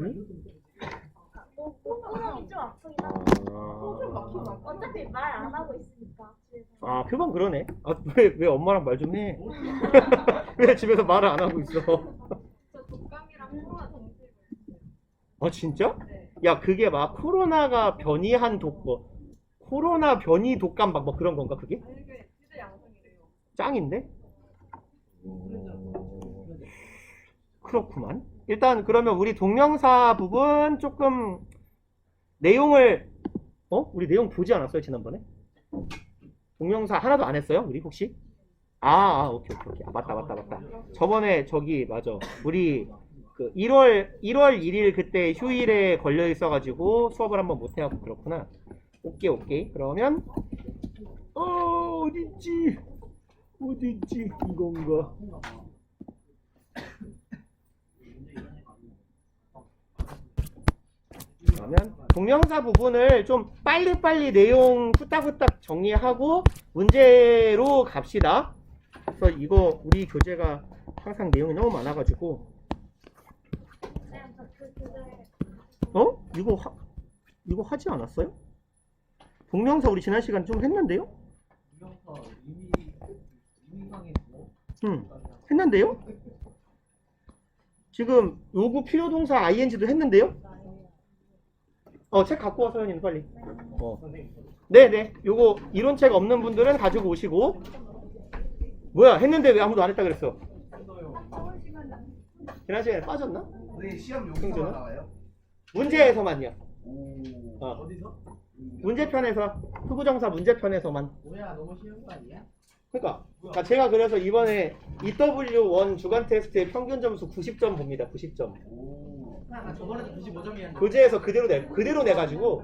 응? 코로나이 좀 아프긴 한데 어차피 말 안 하고 있으니까 집에서. 아, 표본 그러네. 아, 왜 엄마랑 말 좀 해? 왜 집에서 말을 안 하고 있어? 저 독감이랑 코로나 동시에 걸렸어요. 아, 진짜? 네. 야, 그게 막 코로나가 변이한 코로나 변이 독감 막 뭐 그런 건가, 그게? 아니 그게 진짜 양성이래요. 짱인데? 그렇구만. 일단 그러면 우리 동명사 부분 조금 내용을 우리 내용 보지 않았어요, 지난번에? 동명사 하나도 안 했어요, 우리 혹시? 오케이. 아, 맞다. 저번에 저기 맞아. 우리 그 1월 1일 그때 휴일에 걸려 있어가지고 수업을 한번 못 해갖고 그렇구나. 오케이. 그러면 어딨지 이건가? 그러면 동명사 부분을 좀 빨리빨리 내용 후딱후딱 정리하고 문제로 갑시다. 그래서 이거 우리 교재가 항상 내용이 너무 많아가지고 이거 하지 않았어요? 동명사 우리 지난 시간 좀 했는데요? 동명사 이미상에 뭐? 했는데요? 지금 요구 필요 동사 ing도 했는데요? 책 갖고 와서 현이는 빨리. 네네. 요거 이론책 없는 분들은 가지고 오시고. 뭐야, 했는데 왜 아무도 안 했다 그랬어? 지난 시간에 빠졌나? 네, 시험 여기서 형제는? 나와요? 문제에서만요. 어디서? 문제편에서, 후구정사 문제편에서만. 뭐야, 너무 쉬운 거 아니야? 그러니까 제가 그래서 이번에 EW1 주간 테스트의 평균 점수 90점 봅니다. 90점. 나 저번에도 95점이었는데. 교재에서 그대로 내가지고.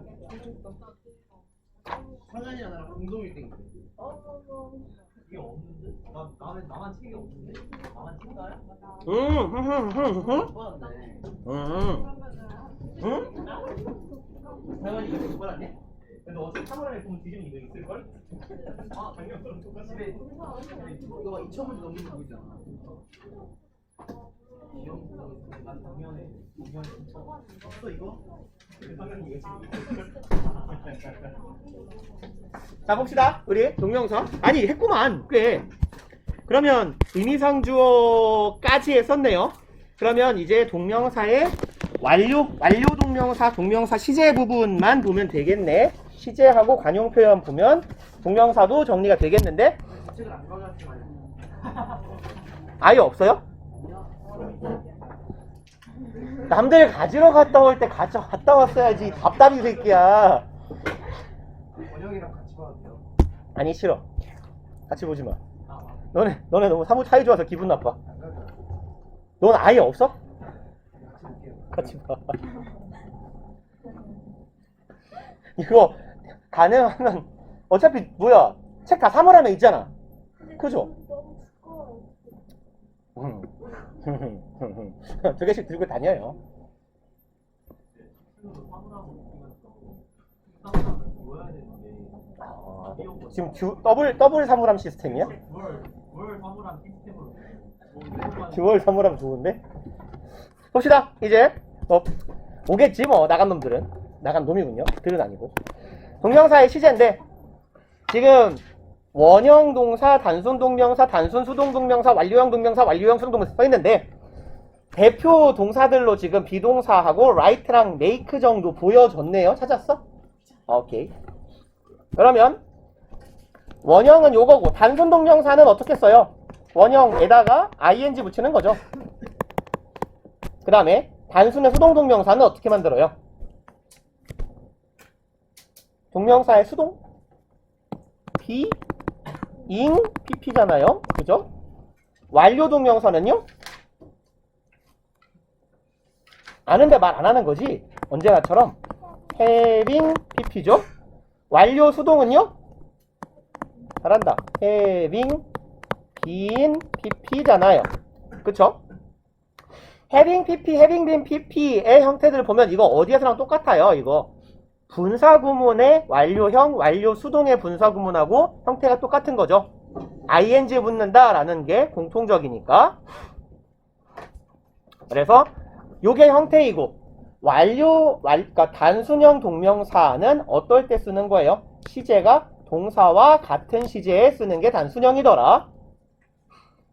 상현이랑 나랑 공동 1등인데. 이게 없는데? 나만 책이 없는데? 나만 책가요? 상현이 이거 못 받았냐? 근데 어차피 3월 안에 보면 뒤지면 이거 있을걸? 작년처럼 똑같이. 이거 막 2,000문제 넘는 거 보이잖아. 난 작년에 2천 이거? 작년에 이거 지금 자, 봅시다. 우리 동명사. 아니, 했구만. 꽤. 그러면 의미상 주어까지 했었네요. 그러면 이제 동명사의 완료 동명사 시제 부분만 보면 되겠네. 시제하고 관용 표현 보면 동명사도 정리가 되겠는데? 책을 안 가져왔지 말고. 아예 없어요? 남들 가지러 갔다 올 때 갔다 왔어야지. 답답이 새끼야. 원영이랑 같이 봐도 돼요? 아니, 싫어. 같이 보지 마. 너네 너무 사이 좋아서 기분 나빠. 안 가져와. 넌 아예 없어? 같이 볼게요. 같이 봐. 이거 가능하면 어차피 뭐야, 책 다 사물함에 있잖아. 그죠? 두 개씩 들고 다녀요. 지금 더블 사물함 시스템이야? 월 사물함 시스템으로 듀얼 사물함 좋은데? 봅시다. 이제 오겠지 뭐. 나간 놈이군요. 들은 아니고. 동명사의 시제인데 지금 원형 동사, 단순 동명사, 단순 수동 동명사, 완료형 동명사, 완료형 수동 동명사 써 있는데 대표 동사들로 지금 비동사하고 write랑 make 정도 보여줬네요. 찾았어? 오케이. 그러면 원형은 요거고 단순 동명사는 어떻게 써요? 원형에다가 ing 붙이는 거죠. 그 다음에 단순의 수동 동명사는 어떻게 만들어요? 동명사의 수동 be, ing, pp잖아요. 그죠? 완료 동명사는요? 아는데 말 안 하는 거지. 언제나처럼 having, pp죠. 완료 수동은요? 잘한다. having, been, pp잖아요. 그쵸? having, pp, having been, pp의 형태들을 보면 이거 어디에서랑 똑같아요. 이거 분사구문의 완료형, 완료 수동의 분사구문하고 형태가 똑같은 거죠. ing 붙는다 라는 게 공통적이니까. 그래서 요게 형태이고 그러니까 단순형 동명사는 어떨 때 쓰는 거예요? 시제가 동사와 같은 시제에 쓰는 게 단순형이더라.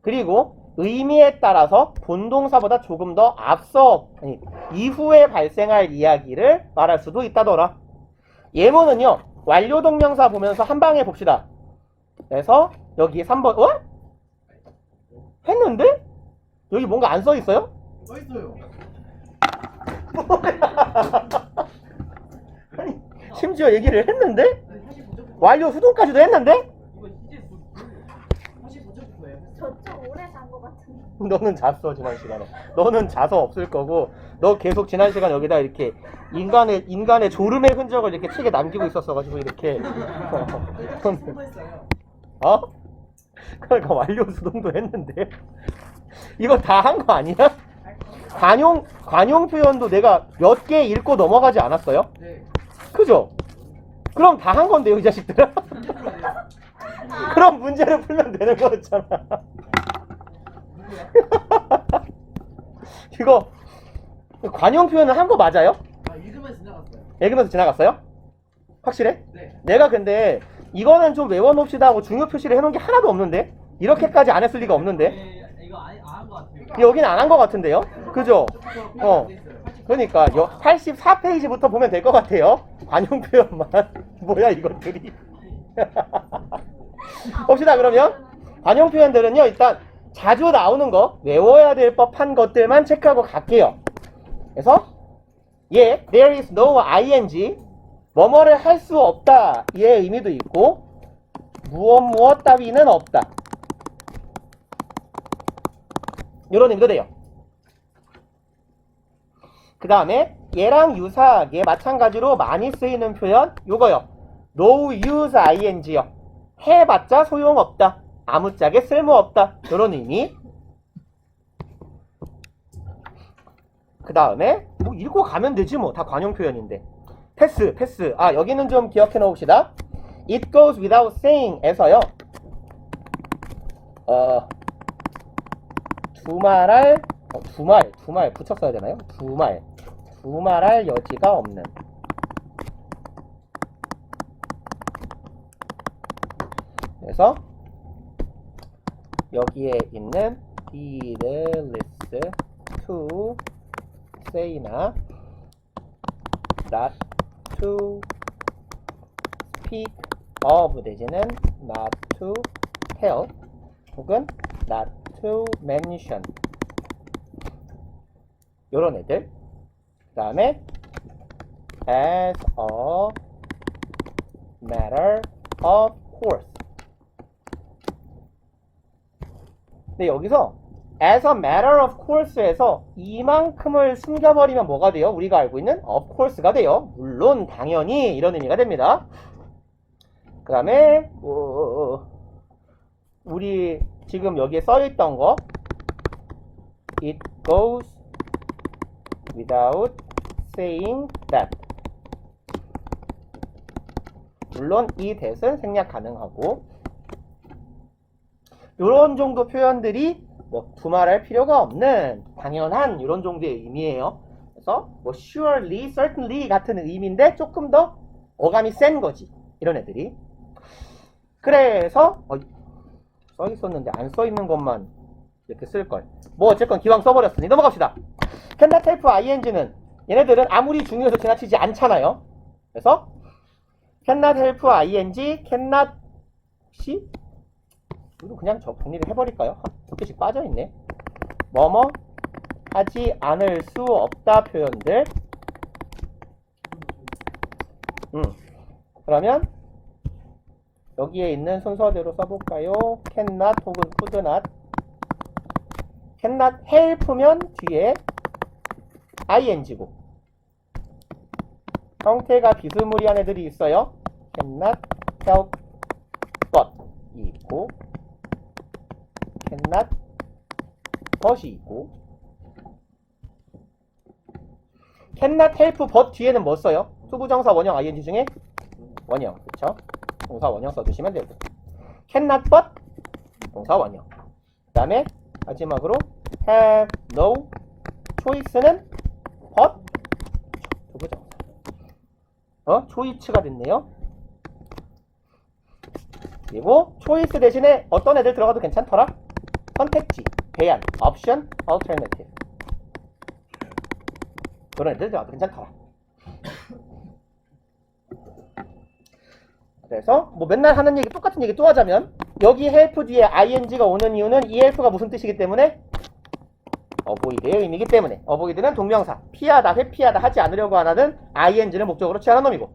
그리고 의미에 따라서 본동사보다 조금 더 이후에 발생할 이야기를 말할 수도 있다더라. 예문은요, 완료 동명사 보면서 한 방에 봅시다. 그래서 여기 3번, 했는데? 여기 뭔가 안 써 있어요? 써 있어요. 아니, 심지어 얘기를 했는데? 아니, 사실 보적 완료 수동까지도 했는데? 이거 이제 사실 보적부터예요. 저쪽 오래 잔 것 같은데. 너는 잤어, 지난 시간에. 너는 자서 없을 거고, 너 계속 지난 시간 여기다 이렇게 인간의 졸음의 흔적을 이렇게 책에 남기고 있었어가지고, 이렇게. 성공했어요. 어? 그러니까 완료 수동도 했는데. 이거 다 한 거 아니야? 관용 표현도 내가 몇 개 읽고 넘어가지 않았어요? 네. 그죠? 그럼 다 한 건데요, 이 자식들아? 이제 풀어야 돼요. 그럼 문제를 풀면 되는 거였잖아. 이거 관용 표현을 한 거 맞아요? 아, 읽으면 지나갔어요. 읽으면서 지나갔어요? 확실해? 네. 내가 근데 이거는 좀 외워놓읍시다 하고 중요 표시를 해놓은 게 하나도 없는데? 이렇게까지 안 했을 리가 없는데? 이거 안한 것 같아요. 여기는 안 한 거 같은데요? 그죠? 어. 그러니까 84페이지부터 보면 될 것 같아요. 관용 표현만. 뭐야 이것들이. 봅시다 그러면. 관용 표현들은요, 일단 자주 나오는 거, 외워야 될 법한 것들만 체크하고 갈게요. 그래서 there is no ing, 뭐뭐를 할 수 없다 의 의미도 있고, 무엇 따위는 없다 이런 의미도 돼요. 그 다음에 얘랑 유사하게 마찬가지로 많이 쓰이는 표현 요거요. no use ing요. 해봤자 소용없다, 아무짝에 쓸모없다 이런 의미. 그 다음에 뭐 읽고 가면 되지 뭐, 다 관용 표현인데. 패스. 여기는 좀 기억해 놓읍시다. It goes without saying 에서요, 두말 붙였어야 되나요? 두말할 여지가 없는. 그래서 여기에 있는 needless to say나 not to speak of 내지는 not to tell 혹은 not to mention 요런 애들. 그 다음에 as a matter of course. 근데 여기서 as a matter of course에서 이만큼을 숨겨버리면 뭐가 돼요? 우리가 알고 있는 of course가 돼요. 물론, 당연히 이런 의미가 됩니다. 그 다음에 우리 지금 여기에 써있던 거 it goes without saying that. 물론 이 that은 생략 가능하고, 요런 정도 표현들이 뭐 두말할 필요가 없는, 당연한 이런 정도의 의미예요. 그래서 뭐 surely, certainly 같은 의미인데 조금 더 어감이 센 거지, 이런 애들이. 그래서 써 있었는데 안 써 있는 것만 이렇게 쓸걸. 뭐 어쨌건 기왕 써버렸으니 넘어갑시다. cannot help ing는 얘네들은 아무리 중요해서 지나치지 않잖아요. 그래서 cannot help ing, cannot이 이거 그냥 정리를 해버릴까요? 두 개씩 빠져있네. 뭐뭐 하지 않을 수 없다 표현들. 그러면 여기에 있는 순서대로 써볼까요? cannot 혹은 could not. cannot help면 뒤에 ing고, 형태가 비스무리한 애들이 있어요. cannot help but 이 있고, cannot but이 있고. cannot help but 뒤에는 뭐 써요? 투부정사 원형 ing 중에 원형, 그쵸? 동사 원형 써주시면 되고, cannot but 동사 원형. 그 다음에 마지막으로 have no choice는 but 초이츠가 됐네요. 그리고 초이스 대신에 어떤 애들 들어가도 괜찮더라? 선택지, 대안, 옵션, alternative. 그런 애들 들어가도 괜찮더라. 그래서 뭐 맨날 하는 얘기, 똑같은 얘기 또 하자면 여기 help 뒤에 ing가 오는 이유는 이 help가 무슨 뜻이기 때문에? 어보이드의 의미이기 때문에. 어보이드는 동명사, 피하다, 회피하다, 하지 않으려고 하는 ing를 목적으로 취하는 놈이고,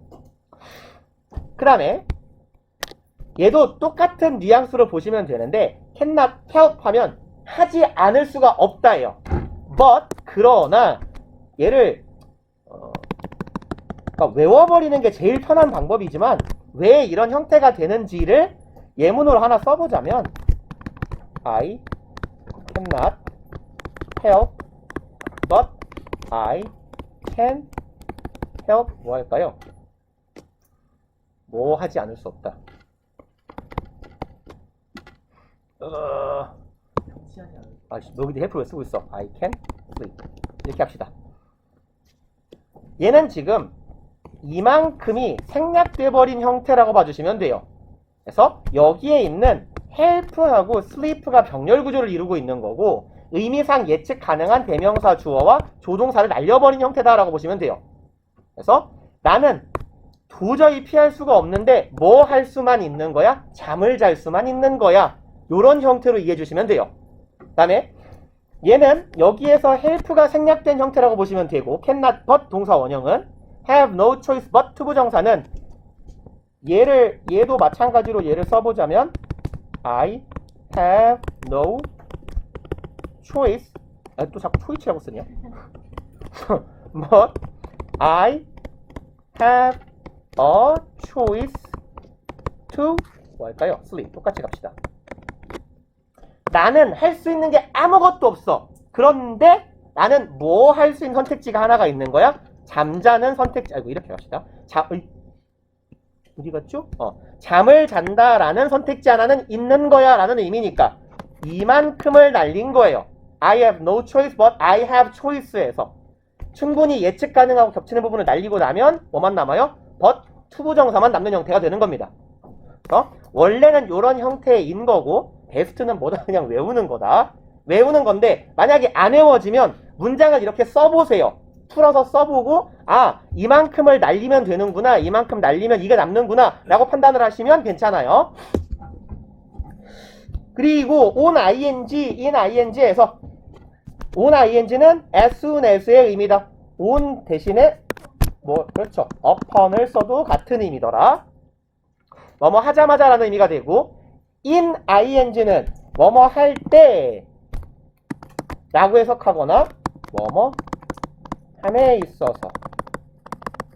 그 다음에 얘도 똑같은 뉘앙스로 보시면 되는데 cannot help 하면 하지 않을 수가 없다예요. but 그러나 얘를 그러니까 외워버리는 게 제일 편한 방법이지만 왜 이런 형태가 되는지를 예문으로 하나 써보자면 I cannot help but I can help 뭐 할까요? 뭐 하지 않을 수 없다. 치하지 않을 여기도 help를 쓰고 있어. I can sleep. 이렇게 합시다. 얘는 지금 이만큼이 생략돼 버린 형태라고 봐주시면 돼요. 그래서 여기에 있는 help하고 sleep가 병렬 구조를 이루고 있는 거고 의미상 예측 가능한 대명사 주어와 조동사를 날려버린 형태다라고 보시면 돼요. 그래서 나는 도저히 피할 수가 없는데 뭐 할 수만 있는 거야? 잠을 잘 수만 있는 거야. 요런 형태로 이해해 주시면 돼요. 그 다음에 얘는 여기에서 help가 생략된 형태라고 보시면 되고 cannot but 동사 원형은 have no choice but 투부정사는 얘도 마찬가지로 얘를 써보자면 I have no choice 또 자꾸 초이치라고 쓰냐 but I have a choice to 뭐 할까요? sleep. 똑같이 갑시다. 나는 할 수 있는 게 아무것도 없어. 그런데 나는 뭐 할 수 있는 선택지가 하나가 있는 거야? 잠자는 선택지. 이렇게 갑시다. 어디 갔죠? 잠을 잔다라는 선택지 하나는 있는 거야 라는 의미니까 이만큼을 날린 거예요. I have no choice but I have choice에서 충분히 예측 가능하고 겹치는 부분을 날리고 나면 뭐만 남아요? but 투부정사만 남는 형태가 되는 겁니다. 원래는 이런 형태인 거고 베스트는 뭐다? 그냥 외우는 거다. 외우는 건데 만약에 안 외워지면 문장을 이렇게 써보세요. 풀어서 써보고 이만큼을 날리면 되는구나, 이만큼 날리면 이게 남는구나 라고 판단을 하시면 괜찮아요. 그리고 on ing, in ing에서 on ing는 as soon as의 의미다. on 대신에 그렇죠, upon을 써도 같은 의미더라. 뭐뭐 하자마자 라는 의미가 되고 in ing는 뭐뭐 할 때 라고 해석하거나 뭐뭐 함에 있어서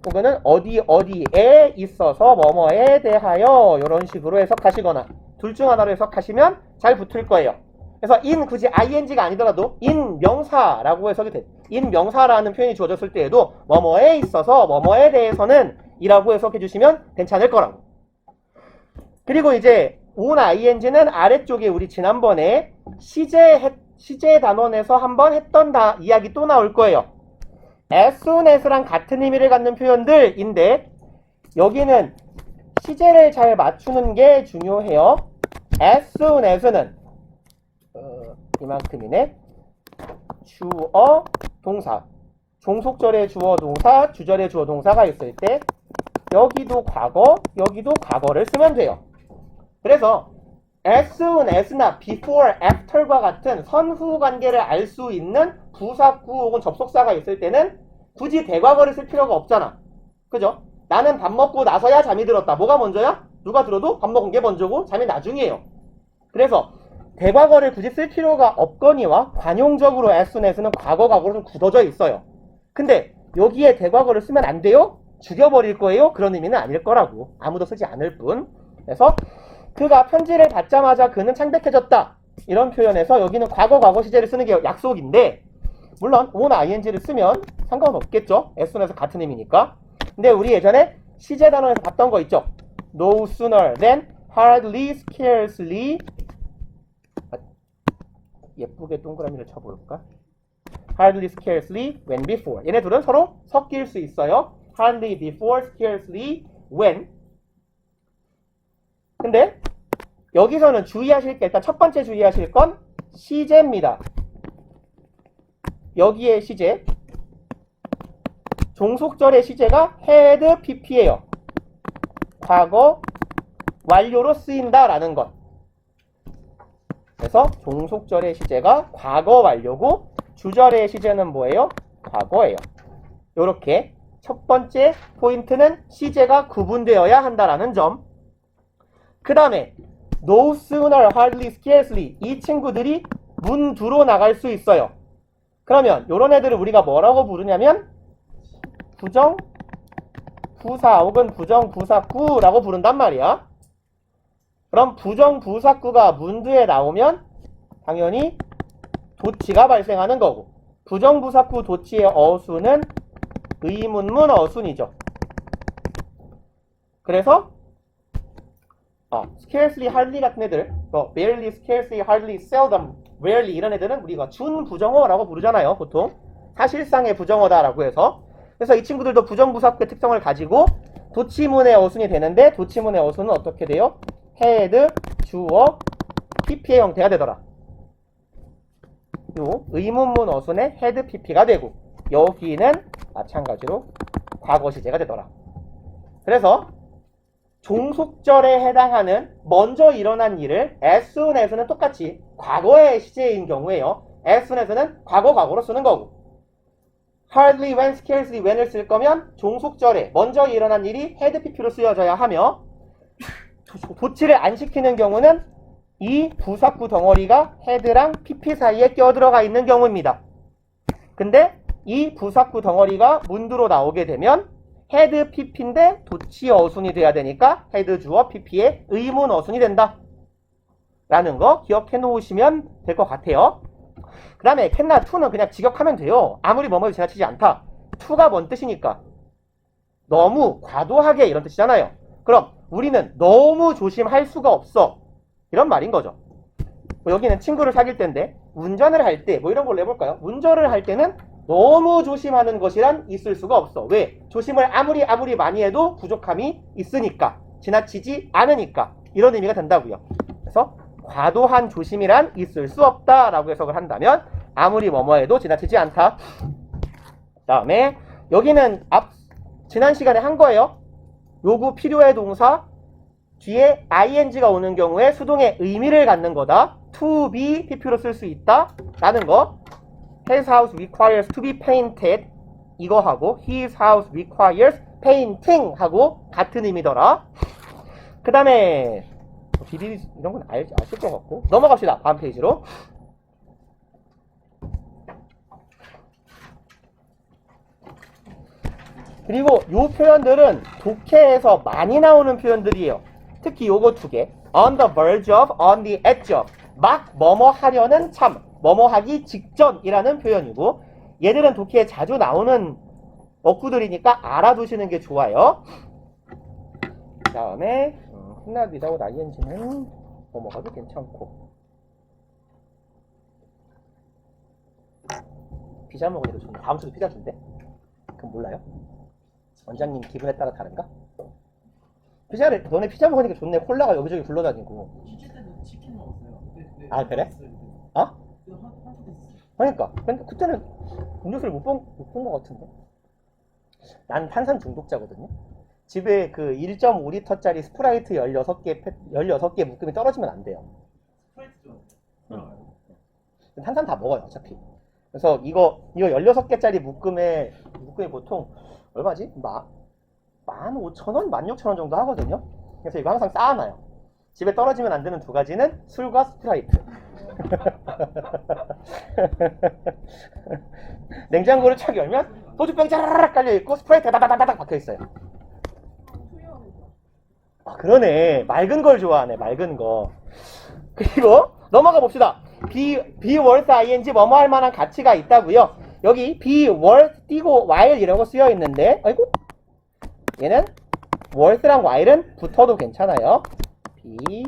혹은 어디에 있어서 뭐뭐에 대하여 이런 식으로 해석하시거나 둘 중 하나로 해석하시면 잘 붙을 거예요. 그래서 in 굳이 ing가 아니더라도 in 명사라고 해석이 돼. in 명사라는 표현이 주어졌을 때에도 뭐뭐에 있어서 뭐뭐에 대해서는 이라고 해석해 주시면 괜찮을 거라고. 그리고 이제 on ing는 아래쪽에 우리 지난번에 시제 단원에서 한번 했던 이야기 또 나올 거예요. as soon as랑 같은 의미를 갖는 표현들인데 여기는 시제를 잘 맞추는 게 중요해요. as soon as는 이만큼이네. 주어, 동사, 종속절의 주어, 동사, 주절의 주어, 동사가 있을 때 여기도 과거, 여기도 과거를 쓰면 돼요. 그래서 as soon as나 before, after과 같은 선후 관계를 알 수 있는 부사구 혹은 접속사가 있을 때는 굳이 대과거를 쓸 필요가 없잖아. 그죠? 나는 밥 먹고 나서야 잠이 들었다. 뭐가 먼저야? 누가 들어도 밥 먹은 게 먼저고 잠이 나중이에요. 그래서 대과거를 굳이 쓸 필요가 없거니와 관용적으로 as soon as는 과거로 좀 굳어져 있어요. 근데 여기에 대과거를 쓰면 안 돼요? 죽여버릴 거예요? 그런 의미는 아닐 거라고. 아무도 쓰지 않을 뿐. 그래서 그가 편지를 받자마자 그는 창백해졌다. 이런 표현에서 여기는 과거 시제를 쓰는 게 약속인데 물론 on ing를 쓰면 상관없겠죠. as soon as 같은 의미니까. 근데 우리 예전에 시제 단원에서 봤던 거 있죠. No sooner than, hardly, scarcely. 예쁘게 동그라미를 쳐볼까? Hardly, scarcely, when, before. 얘네 둘은 서로 섞일 수 있어요. hardly, before, scarcely, when. 근데 여기서는 주의하실 게 일단 첫 번째 주의하실 건 시제입니다. 여기에 시제, 종속절의 시제가 had pp예요. 과거 완료로 쓰인다라는 것. 그래서 종속절의 시제가 과거 완료고 주절의 시제는 뭐예요? 과거예요. 요렇게 첫 번째 포인트는 시제가 구분되어야 한다라는 점. 그 다음에 no sooner, hardly, scarcely 이 친구들이 문두로 나갈 수 있어요. 그러면 요런 애들을 우리가 뭐라고 부르냐면 부정 부사 혹은 부정 부사구라고 부른단 말이야. 그럼 부정 부사구가 문두에 나오면 당연히 도치가 발생하는 거고, 부정 부사구 도치의 어수는 의문문 어순이죠. 그래서 scarcely, hardly 같은 애들, barely, scarcely, hardly, seldom, rarely 이런 애들은 우리가 준부정어라고 부르잖아요. 보통 사실상의 부정어다라고 해서. 그래서 이 친구들도 부정부사구의 특성을 가지고 도치문의 어순이 되는데, 도치문의 어순은 어떻게 돼요? had, 주어, pp의 형태가 되더라. 요 의문문 어순의 had, pp가 되고, 여기는 마찬가지로 과거 시제가 되더라. 그래서 종속절에 해당하는 먼저 일어난 일을 as soon as는 똑같이 과거의 시제인 경우에요. as soon as는 과거로 쓰는 거고, hardly, when, scarcely, when을 쓸 거면 종속절에 먼저 일어난 일이 had pp로 쓰여져야 하며, 도치를 안 시키는 경우는 이 부사구 덩어리가 had랑 pp 사이에 껴들어가 있는 경우입니다. 근데 이 부사구 덩어리가 문두로 나오게 되면 had pp인데 도치 어순이 돼야 되니까 had 주어 pp의 의문 어순이 된다 라는 거 기억해 놓으시면 될 것 같아요. 그 다음에 캔나 to는 그냥 직역하면 돼요. 아무리 뭐뭐를 지나치지 않다. to가 뭔 뜻이니까 너무 과도하게 이런 뜻이잖아요. 그럼 우리는 너무 조심할 수가 없어 이런 말인 거죠. 여기는 친구를 사귈 때인데 운전을 할 때 뭐 이런 걸로 해볼까요? 운전을 할 때는 너무 조심하는 것이란 있을 수가 없어. 왜? 조심을 아무리 많이 해도 부족함이 있으니까, 지나치지 않으니까, 이런 의미가 된다고요. 그래서 과도한 조심이란 있을 수 없다라고 해석을 한다면 아무리 뭐뭐 해도 지나치지 않다. 그 다음에 여기는 지난 시간에 한 거예요. 요구 필요의 동사 뒤에 ing가 오는 경우에 수동의 의미를 갖는 거다. to be pp로 쓸 수 있다 라는 거. His house requires to be painted 이거 하고 his house requires painting 하고 같은 의미더라. 그 다음에 비리 이런 건 아실 것 같고 넘어갑시다. 다음 페이지로. 그리고 요 표현들은 독해에서 많이 나오는 표현들이에요. 특히 요거 두 개. on the verge of, on the edge of. 막 뭐뭐 하려는 참, 뭐뭐 하기 직전이라는 표현이고, 얘들은 독해에 자주 나오는 어구들이니까 알아두시는 게 좋아요. 그 다음에 끝나 without ing는 넘어가도 괜찮고, 피자 먹으니까 좋네. 다음 주도 피자 준대? 그럼 몰라요? 원장님 기분에 따라 다른가? 너네 피자 먹으니까 좋네. 콜라가 여기저기 굴러다니고. 휴지 때도 치킨 먹었어요. 아, 그래? 어? 그러니까 근데 그때는 음료수를 못 본 것 같은데. 난 탄산 중독자거든요. 집에 그 1.5리터짜리 스프라이트 16개 묶음이 떨어지면 안 돼요. 탄산 다 먹어요 어차피. 그래서 이거 16개짜리 묶음이 보통 얼마지? 15,000원? 16,000원 정도 하거든요. 그래서 이거 항상 쌓아놔요. 집에 떨어지면 안 되는 두 가지는 술과 스프라이트. 냉장고를 착 열면 소주병 짜라락 깔려있고 스프라이트가 다다다닥 박혀있어요. 아, 그러네. 맑은 걸 좋아하네. 맑은 거. 그리고 넘어가 봅시다. be worth ing 뭐뭐 할 만한 가치가 있다고요. 여기 be worth 띄고 while 이라고 쓰여 있는데, 아이고, 얘는 worth랑 while은 붙어도 괜찮아요. be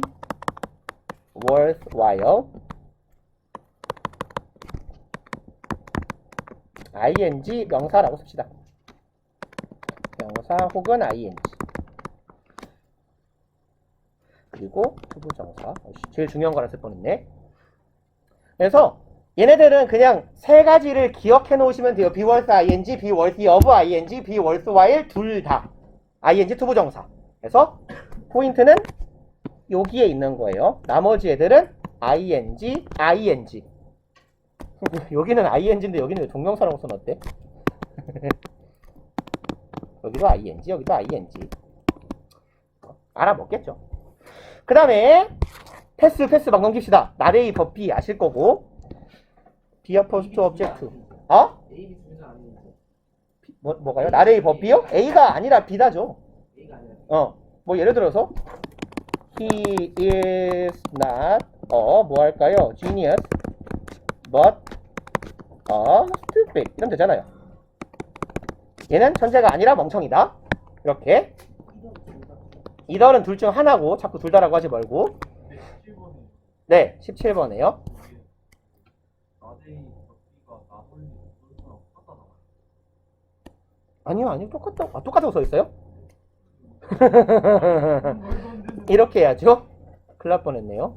worthwhile ing 명사라고 씁시다. 투부정사 혹은 ing. 그리고 투부정사. 제일 중요한 거라 쓸 뻔했네. 그래서 얘네들은 그냥 세 가지를 기억해 놓으시면 돼요. be worth ing, be worthy of ing, be worthwhile 둘 다 ing 투부정사. 그래서 포인트는 여기에 있는 거예요. 나머지 애들은 ing, ing. 여기는 ing인데 여기는 왜 동명사라고 써놨대? 여기도 ing, 여기도 ing. 알아먹겠죠. 그 다음에 패스 막 넘깁시다. 나레이 법비 아실 거고. be opposed to object to. 어? A, B 분사 아니에요. 뭐가요? 나레이 법비요? A가 아니라 B다죠. A가 아니라. 뭐 예를 들어서 he is not 뭐 할까요? genius but stupid 이러면 되잖아요. 얘는 천재가 아니라 멍청이다. 이렇게 이더는 둘 중 하나고 자꾸 둘 다라고 하지 말고. 네, 17번에요. 아니요, 똑같다고 써 있어요? 이렇게 해야죠. 큰일 날 뻔했네요.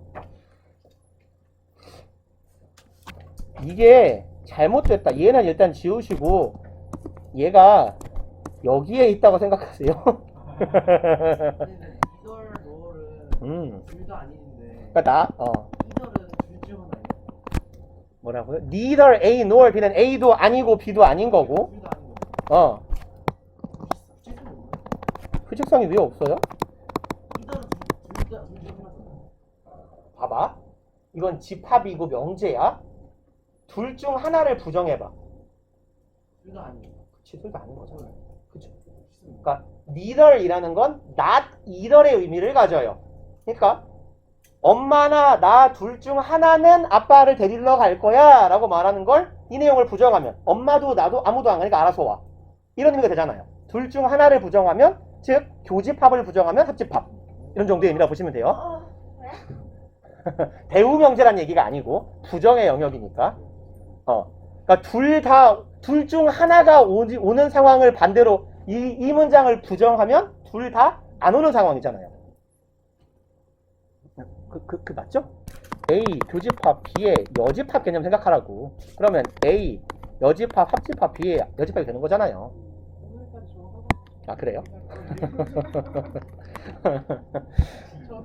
이게 잘못됐다. 얘는 일단 지우시고 얘가 여기에 있다고 생각하세요. 이덜 노어는 둘 다 아닌데. 그러니까 이덜은 둘 중 하나예요. 뭐라고요? Neither A nor B는 A도 아니고 B도 아닌 거고. 둘 다 아닌 거. 실수는 뭐예요? 규칙성이 왜 없어요? 이덜은 둘중 하나잖아요. 봐봐. 이건 집합이고 명제야. 둘 중 하나를 부정해봐. 둘 다 아니에요. 그치, 둘 다 아닌 거잖아. 그쵸? 그러니까 neither이라는 건 not either의 의미를 가져요. 그러니까 엄마나 나 둘 중 하나는 아빠를 데리러 갈 거야 라고 말하는 걸 이 내용을 부정하면 엄마도 나도 아무도 안 가니까 알아서 와. 이런 의미가 되잖아요. 둘 중 하나를 부정하면 즉 교집합을 부정하면 합집합. 이런 정도의 의미라고 보시면 돼요. 왜? 대우명제란 얘기가 아니고 부정의 영역이니까. 그러니까 둘 중 하나가 오는 상황을 반대로 이 문장을 부정하면 둘 다 안 오는 상황이잖아요. 그 맞죠? A 교집합 B의 여집합 개념 생각하라고. 그러면 A 여집합 합집합 B의 여집합이 되는 거잖아요. 아 그래요?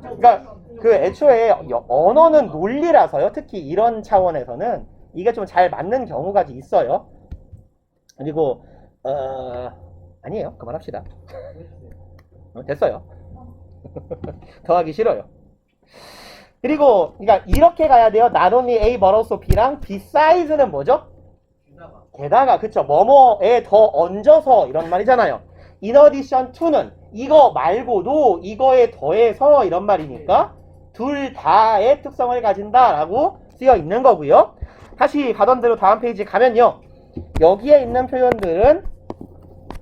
그러니까 그 애초에 언어는 논리라서요. 특히 이런 차원에서는 이게 좀 잘 맞는 경우가 있어요. 그리고 아니에요. 그만합시다. 됐어요. 더 하기 싫어요. 그리고 그러니까 이렇게 가야 돼요. Not only A but also B랑 beside는 뭐죠? 게다가 그쵸. 뭐뭐에 더 얹어서 이런 말이잖아요. In addition to는 이거 말고도 이거에 더해서 이런 말이니까 둘 다의 특성을 가진다라고 쓰여 있는 거고요. 다시 가던 대로 다음 페이지 가면요. 여기에 있는 표현들은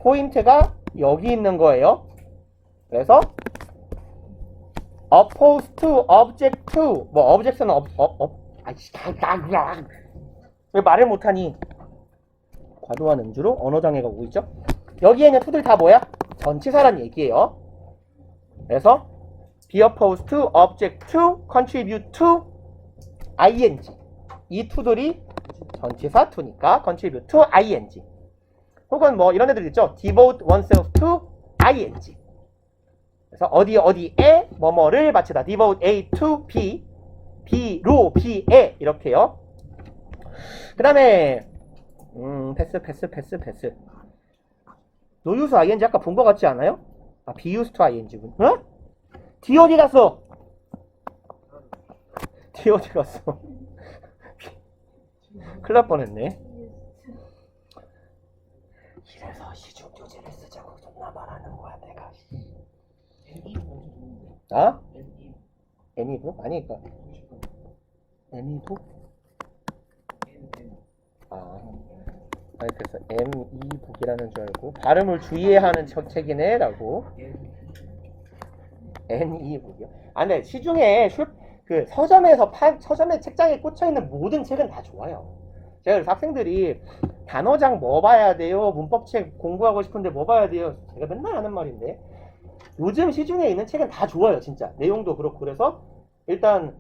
포인트가 여기 있는 거예요. 그래서 opposed to, object to, 뭐 object는 왜 말을 못하니? 과도한 음주로 언어장애가 오고 있죠. 여기에 있는 to들 다 뭐야? 전치사란 얘기예요. 그래서 be opposed to, object to, contribute to, ing. 이 to들이 전치사 to니까 contribute to, ing. 혹은 뭐 이런 애들 있죠. devote oneself to, ing. 그래서 어디에 뭐뭐를 바치다. devote A to B, B로 B에 이렇게요. 그 다음에 패스. 노유수 ing 아까 본 거 같지 않아요? 아 비유스 to ing군. 어? D 어디 갔어? D 어디 갔어? 큰일 날 뻔했네. 이래서 시중교재를 쓰자고 존나 말하는 거야 내가. 아? 애니북? 아니 그니까 애니북? 아니 그래서 애니북이라는 줄 알고 발음을 주의해야 하는 책이네 라고. 애니북이요? 아 근데 시중에 그 서점에 책장에 꽂혀있는 모든 책은 다 좋아요. 제가 그래서 학생들이 단어장 뭐 봐야 돼요? 문법책 공부하고 싶은데 뭐 봐야 돼요? 제가 맨날 하는 말인데 요즘 시중에 있는 책은 다 좋아요, 진짜. 내용도 그렇고. 그래서 일단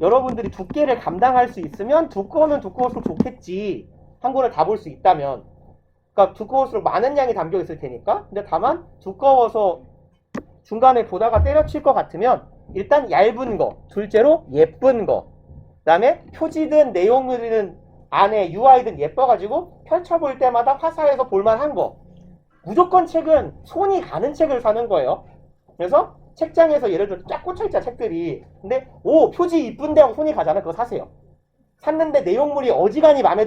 여러분들이 두께를 감당할 수 있으면 두꺼우면 두꺼울수록 좋겠지. 한 권을 다 볼 수 있다면. 그러니까 두꺼울수록 많은 양이 담겨 있을 테니까. 근데 다만 두꺼워서 중간에 보다가 때려칠 것 같으면 일단 얇은 거, 둘째로 예쁜 거, 그 다음에 표지든 내용물이든 안에 UI든 예뻐가지고 펼쳐볼 때마다 화사해서 볼만한 거. 무조건 책은 손이 가는 책을 사는 거예요. 그래서 책장에서 예를 들어 쫙 꽂혀있잖아, 책들이. 근데 오, 표지 이쁜데 하고 손이 가잖아. 그거 사세요. 샀는데 내용물이 어지간히 마음에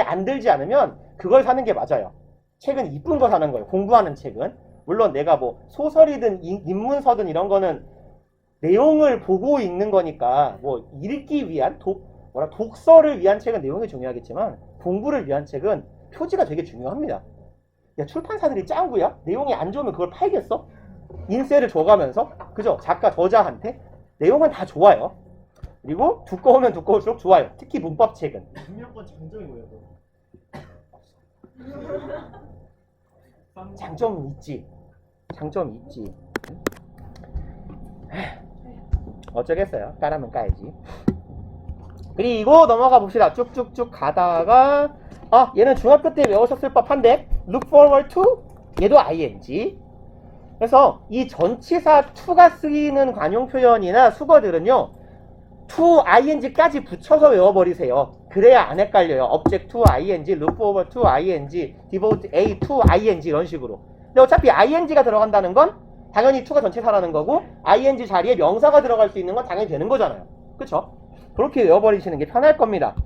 안 들지 않으면 그걸 사는 게 맞아요. 책은 이쁜 거 사는 거예요. 공부하는 책은. 물론 내가 뭐 소설이든 인문서든 이런 거는 내용을 보고 읽는 거니까 뭐 읽기 위한 독서를 위한 책은 내용이 중요하겠지만 공부를 위한 책은 표지가 되게 중요합니다. 야, 출판사들이 짱구야? 내용이 안 좋으면 그걸 팔겠어? 인세를 줘가면서, 그죠? 작가 저자한테 내용은 다 좋아요. 그리고 두꺼우면 두꺼울수록 좋아요. 특히 문법책은. 중요한 장점이 뭐예요? 장점이 있지. 장점이 있지. 어쩌겠어요. 까라면 까야지. 그리고 넘어가 봅시다. 쭉쭉쭉 가다가 얘는 중학교 때 외우셨을 법한데 look forward to 얘도 ing. 그래서 이 전치사 to가 쓰이는 관용 표현이나 수거들은요 to ing까지 붙여서 외워버리세요. 그래야 안 헷갈려요. object to ing, look forward to ing, devote a to ing 이런 식으로. 근데 어차피 ing가 들어간다는 건 당연히 to가 전치사라는 거고 ing 자리에 명사가 들어갈 수 있는 건 당연히 되는 거잖아요. 그쵸? 그렇게 외워버리시는 게 편할 겁니다.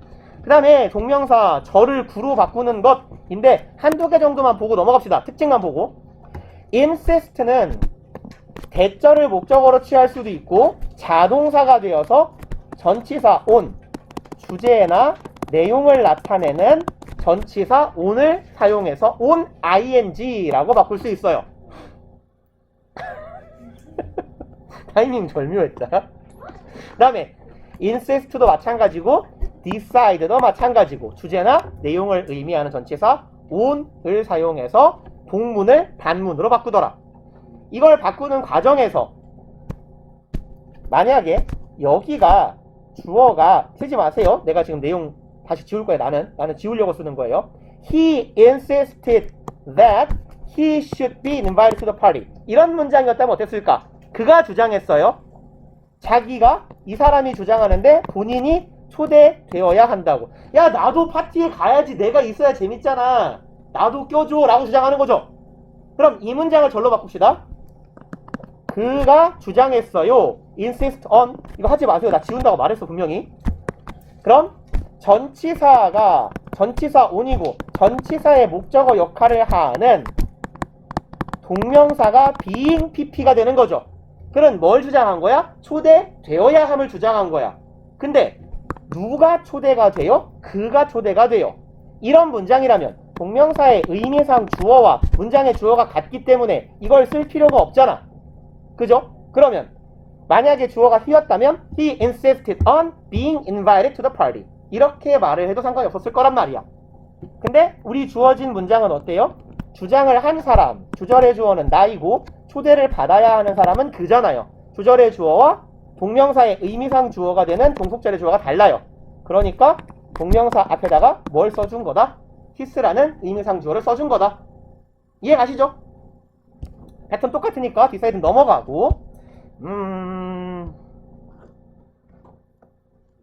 그 다음에 동명사 절을 구로 바꾸는 것인데 한두 개 정도만 보고 넘어갑시다. 특징만 보고. insist는 대절을 목적어로 취할 수도 있고 자동사가 되어서 전치사 on, 주제나 내용을 나타내는 전치사 on을 사용해서 on ing라고 바꿀 수 있어요. 타이밍 절묘했다. 그 다음에 insist도 마찬가지고 decide도 마찬가지고 주제나 내용을 의미하는 전치사 on을 사용해서 복문을 단문으로 바꾸더라. 이걸 바꾸는 과정에서 만약에 여기가 주어가 쓰지 마세요. 내가 지금 내용 다시 지울 거예요. 나는 지우려고 쓰는 거예요. He insisted that he should be invited to the party. 이런 문장이었다면 어땠을까? 그가 주장했어요. 자기가 이 사람이 주장하는데 본인이 초대되어야 한다고. 야, 나도 파티에 가야지. 내가 있어야 재밌잖아. 나도 껴줘 라고 주장하는 거죠. 그럼 이 문장을 절로 바꿉시다. 그가 주장했어요. insist on. 이거 하지 마세요. 나 지운다고 말했어 분명히. 그럼 전치사가 전치사 on이고 전치사의 목적어 역할을 하는 동명사가 being pp가 되는 거죠. 그는 뭘 주장한 거야? 초대되어야 함을 주장한 거야. 근데 누가 초대가 돼요? 그가 초대가 돼요. 이런 문장이라면 동명사의 의미상 주어와 문장의 주어가 같기 때문에 이걸 쓸 필요가 없잖아. 그죠? 그러면 만약에 주어가 he였다면 he insisted on being invited to the party. 이렇게 말을 해도 상관이 없었을 거란 말이야. 근데 우리 주어진 문장은 어때요? 주장을 한 사람, 주절의 주어는 나이고 초대를 받아야 하는 사람은 그잖아요. 주절의 주어와 동명사의 의미상 주어가 되는 동속절의 주어가 달라요. 그러니까 동명사 앞에다가 뭘 써준 거다? his라는 의미상 주어를 써준 거다. 이해 가시죠? 패턴 똑같으니까 디사이드 넘어가고.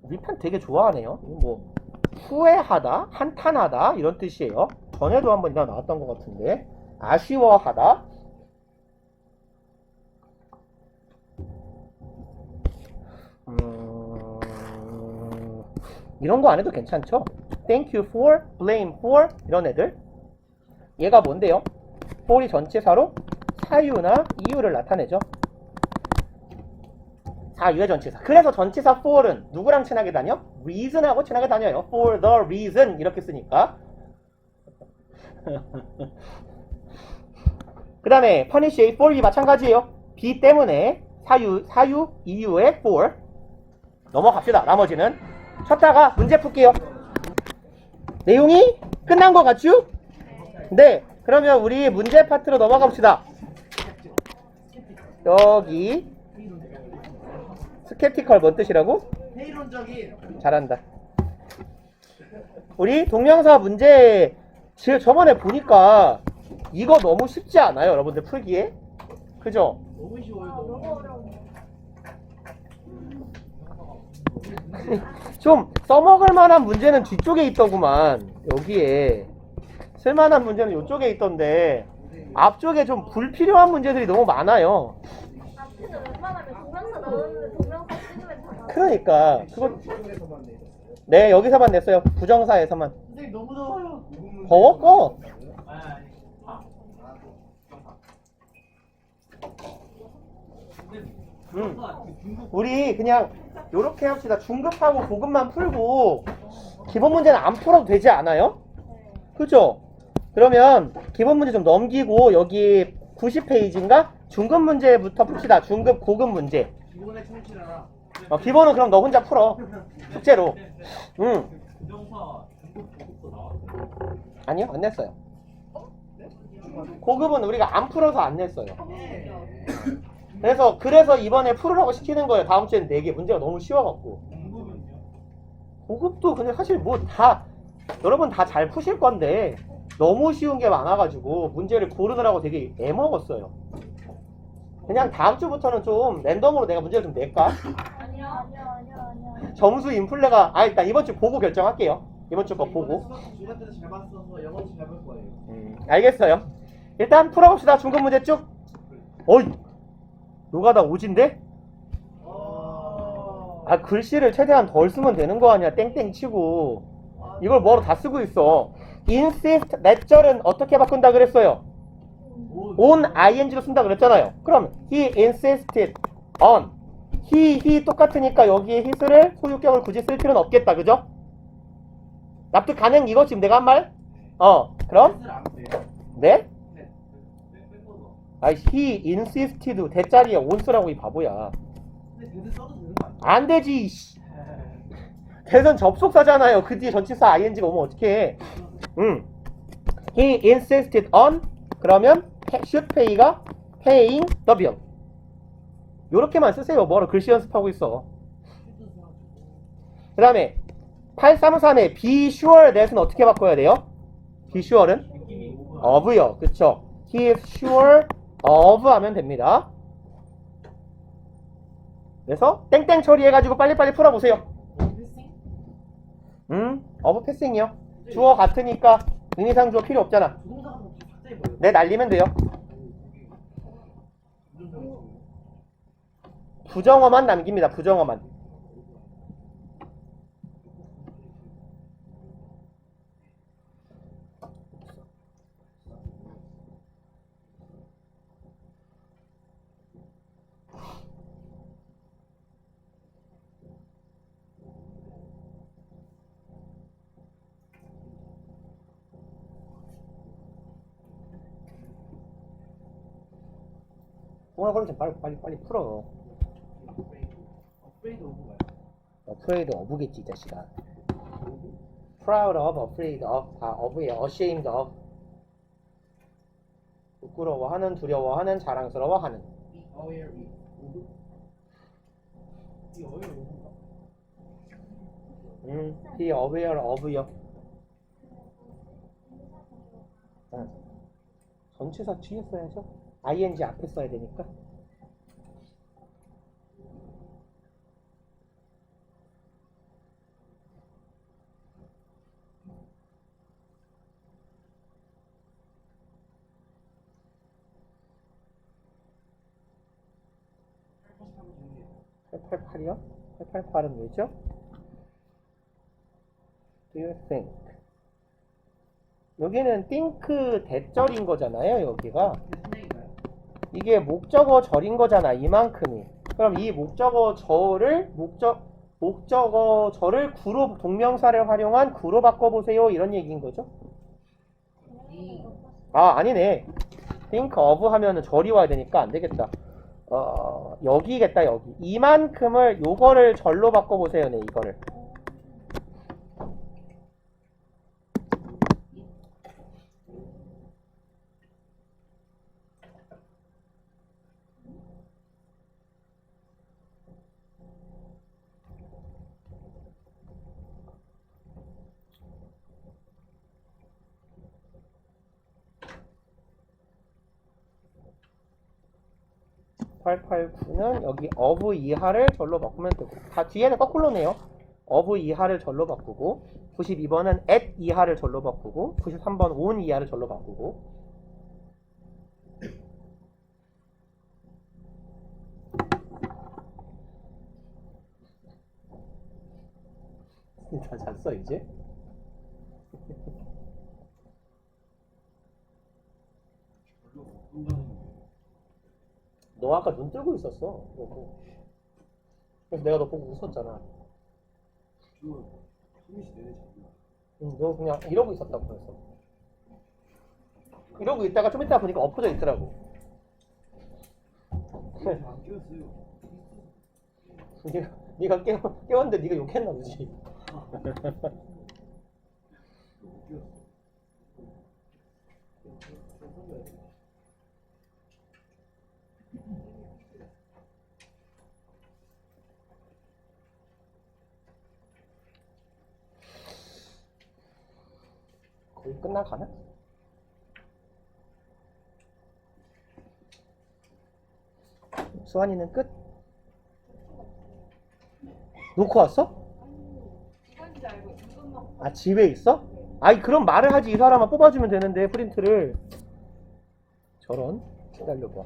우리 편 되게 좋아하네요. 뭐 후회하다, 한탄하다 이런 뜻이에요. 전에도 한번 이런 나왔던 것 같은데. 아쉬워하다. 이런 거 안 해도 괜찮죠? Thank you for, blame for 이런 애들. 얘가 뭔데요? for이 전치사로 사유나 이유를 나타내죠. 사유의 전치사. 그래서 전치사 for은 누구랑 친하게 다녀? reason하고 친하게 다녀요. For the reason 이렇게 쓰니까. 그 다음에 punish의 for이 마찬가지예요. be 때문에 사유 이유의 for. 넘어갑시다. 나머지는 쳤다가 문제 풀게요. 내용이 끝난 것 같죠? 네. 그러면 우리 문제 파트로 넘어가 봅시다. 여기 스캡티컬 뭔 뜻이라고? 회의론적인. 잘한다. 우리 동명사 문제 저번에 보니까 이거 너무 쉽지 않아요, 여러분들 풀기에? 그죠? 너무 쉬워요. 너무 너무. 어려워. 좀 써먹을 만한 문제는 뒤쪽에 있더구만. 여기에 쓸만한 문제는 이쪽에 있던데 앞쪽에 좀 불필요한 문제들이 너무 많아요. 앞에는 웬만하면 동명사 나오는데 동명사 찍으면 다 나와. 그러니까 그거 에서만 내. 네 여기서만 냈어요. 부정사에서만. 선생님 너무 더워요. 더워? 꺼. 우리 그냥 요렇게 합시다. 중급하고 고급만 풀고 기본 문제는 안 풀어도 되지 않아요? 그죠? 그러면 기본 문제 좀 넘기고 여기 90페이지인가? 중급 문제부터 풉시다. 중급 고급 문제. 기본에 충실하라. 기본은 그럼 너 혼자 풀어. 숙제로. 아니요, 안 냈어요. 고급은 우리가 안 풀어서 안 냈어요. 그래서 이번에 풀으라고 시키는 거예요. 다음 주에는 4개. 문제가 너무 쉬워갖고. 고급도 근데 사실 뭐 다 여러분 다 잘 푸실 건데 너무 쉬운 게 많아가지고 문제를 고르느라고 되게 애먹었어요. 그냥 다음 주부터는 좀 랜덤으로 내가 문제를 좀 낼까? 아니야. 점수 인플레가 일단 이번 주 보고 결정할게요. 이번 주 거 보고. 중간 때도 잘 봤어서 영어도 잘 볼 거예요. 알겠어요. 일단 풀어봅시다. 중급 문제 쭉. 어이 노가다 오진데? 글씨를 최대한 덜 쓰면 되는 거 아니야. 땡땡 치고 이걸 뭐로 다 쓰고 있어. insist 넷절은 어떻게 바꾼다 그랬어요? on ing로 쓴다 그랬잖아요. 그럼 he insisted on he 똑같으니까 여기에 his를 소유격을 굳이 쓸 필요는 없겠다. 그죠? 납득 가능? 이거 지금 내가 한 말? 그럼? 안 돼요. 네? he insisted 대자리에 on 쓰라고 이 바보야. 근데 대드 써도 되는 거 아니야? 안 되지. 대선 접속사잖아요. 그 뒤에 전치사 ing가 오면 어떡해. He insisted on 그러면 should pay가 paying the bill. 요렇게만 쓰세요. 뭐로 글씨 연습하고 있어. 그 다음에 833에 be sure that은 어떻게 바꿔야 돼요? be sure는 of요. 그쵸? He is sure of 하면 됩니다. 그래서 땡땡 처리해가지고 빨리빨리 풀어보세요. of 패싱이요. 주어 같으니까 의미상 주어 필요 없잖아. 부동사가 다 삭제해버려. 네, 날리면 돼요. 부정어만 남깁니다. 부정어만. 오늘 걸리면 빨리 풀어. 업그레이드 오브 가요. afraid of겠지, 이 자식아. proud of, afraid of, of예요. ashamed of. 부끄러워하는, 두려워하는, 자랑스러워하는. 이 어웨어 이 오브. 이 어웨어 오브가. be aware of요. 전치사 뒤에 써야죠. ing 앞에 써야 되니까. 하면 되는 게. 888이요? 888은 왜죠? Do you think? 여기는 think 대절인 거잖아요, 여기가. 스네이가요? 이게 목적어 절인 거잖아, 이만큼이. 그럼 이 목적어 절을 구로, 동명사를 활용한 구로 바꿔보세요. 이런 얘기인 거죠. 아니네. think of 하면은 절이 와야 되니까 안 되겠다. 여기겠다, 여기. 이만큼을, 요거를 절로 바꿔보세요, 네, 이거를. 1889는 여기 of 이하를 절로 바꾸면 되고 다 뒤에는 거꾸로네요. of 이하를 절로 바꾸고 92번은 at 이하를 절로 바꾸고 93번 on 이하를 절로 바꾸고 다 잤어 이제? 너 아까 눈 뜨고 있었어. 그래서 내가 너 보고 웃었잖아. 응, 너 그냥 이러고 있었다고 그랬어. 이러고 있다가 좀 이따 보니까 엎어져 있더라고. 네가 깨웠는데 네가 욕했나 보지. 거의 끝나가나? 수환이는 끝? 놓고 왔어? 이건지 알고 이것만 아 집에 있어? 아이 그럼 말을 하지 이 사람아 뽑아주면 되는데 프린트를 저런 기다려봐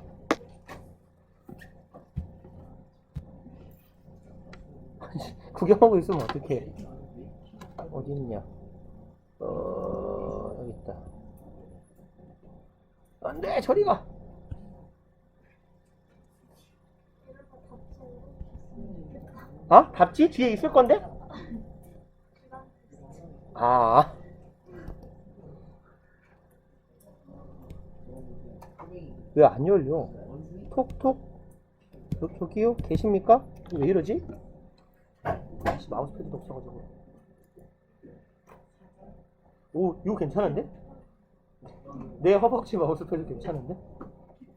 구경하고 있으면 어떡해 어디 있냐 여기 있다 안돼 저리가 어? 답지? 뒤에 있을 건데? 아 왜 안 열려? 톡톡 저기요? 계십니까? 왜 이러지? 마우스패드도 없어가지고 오 이거 괜찮은데? 내 허벅지 마우스패드 괜찮은데?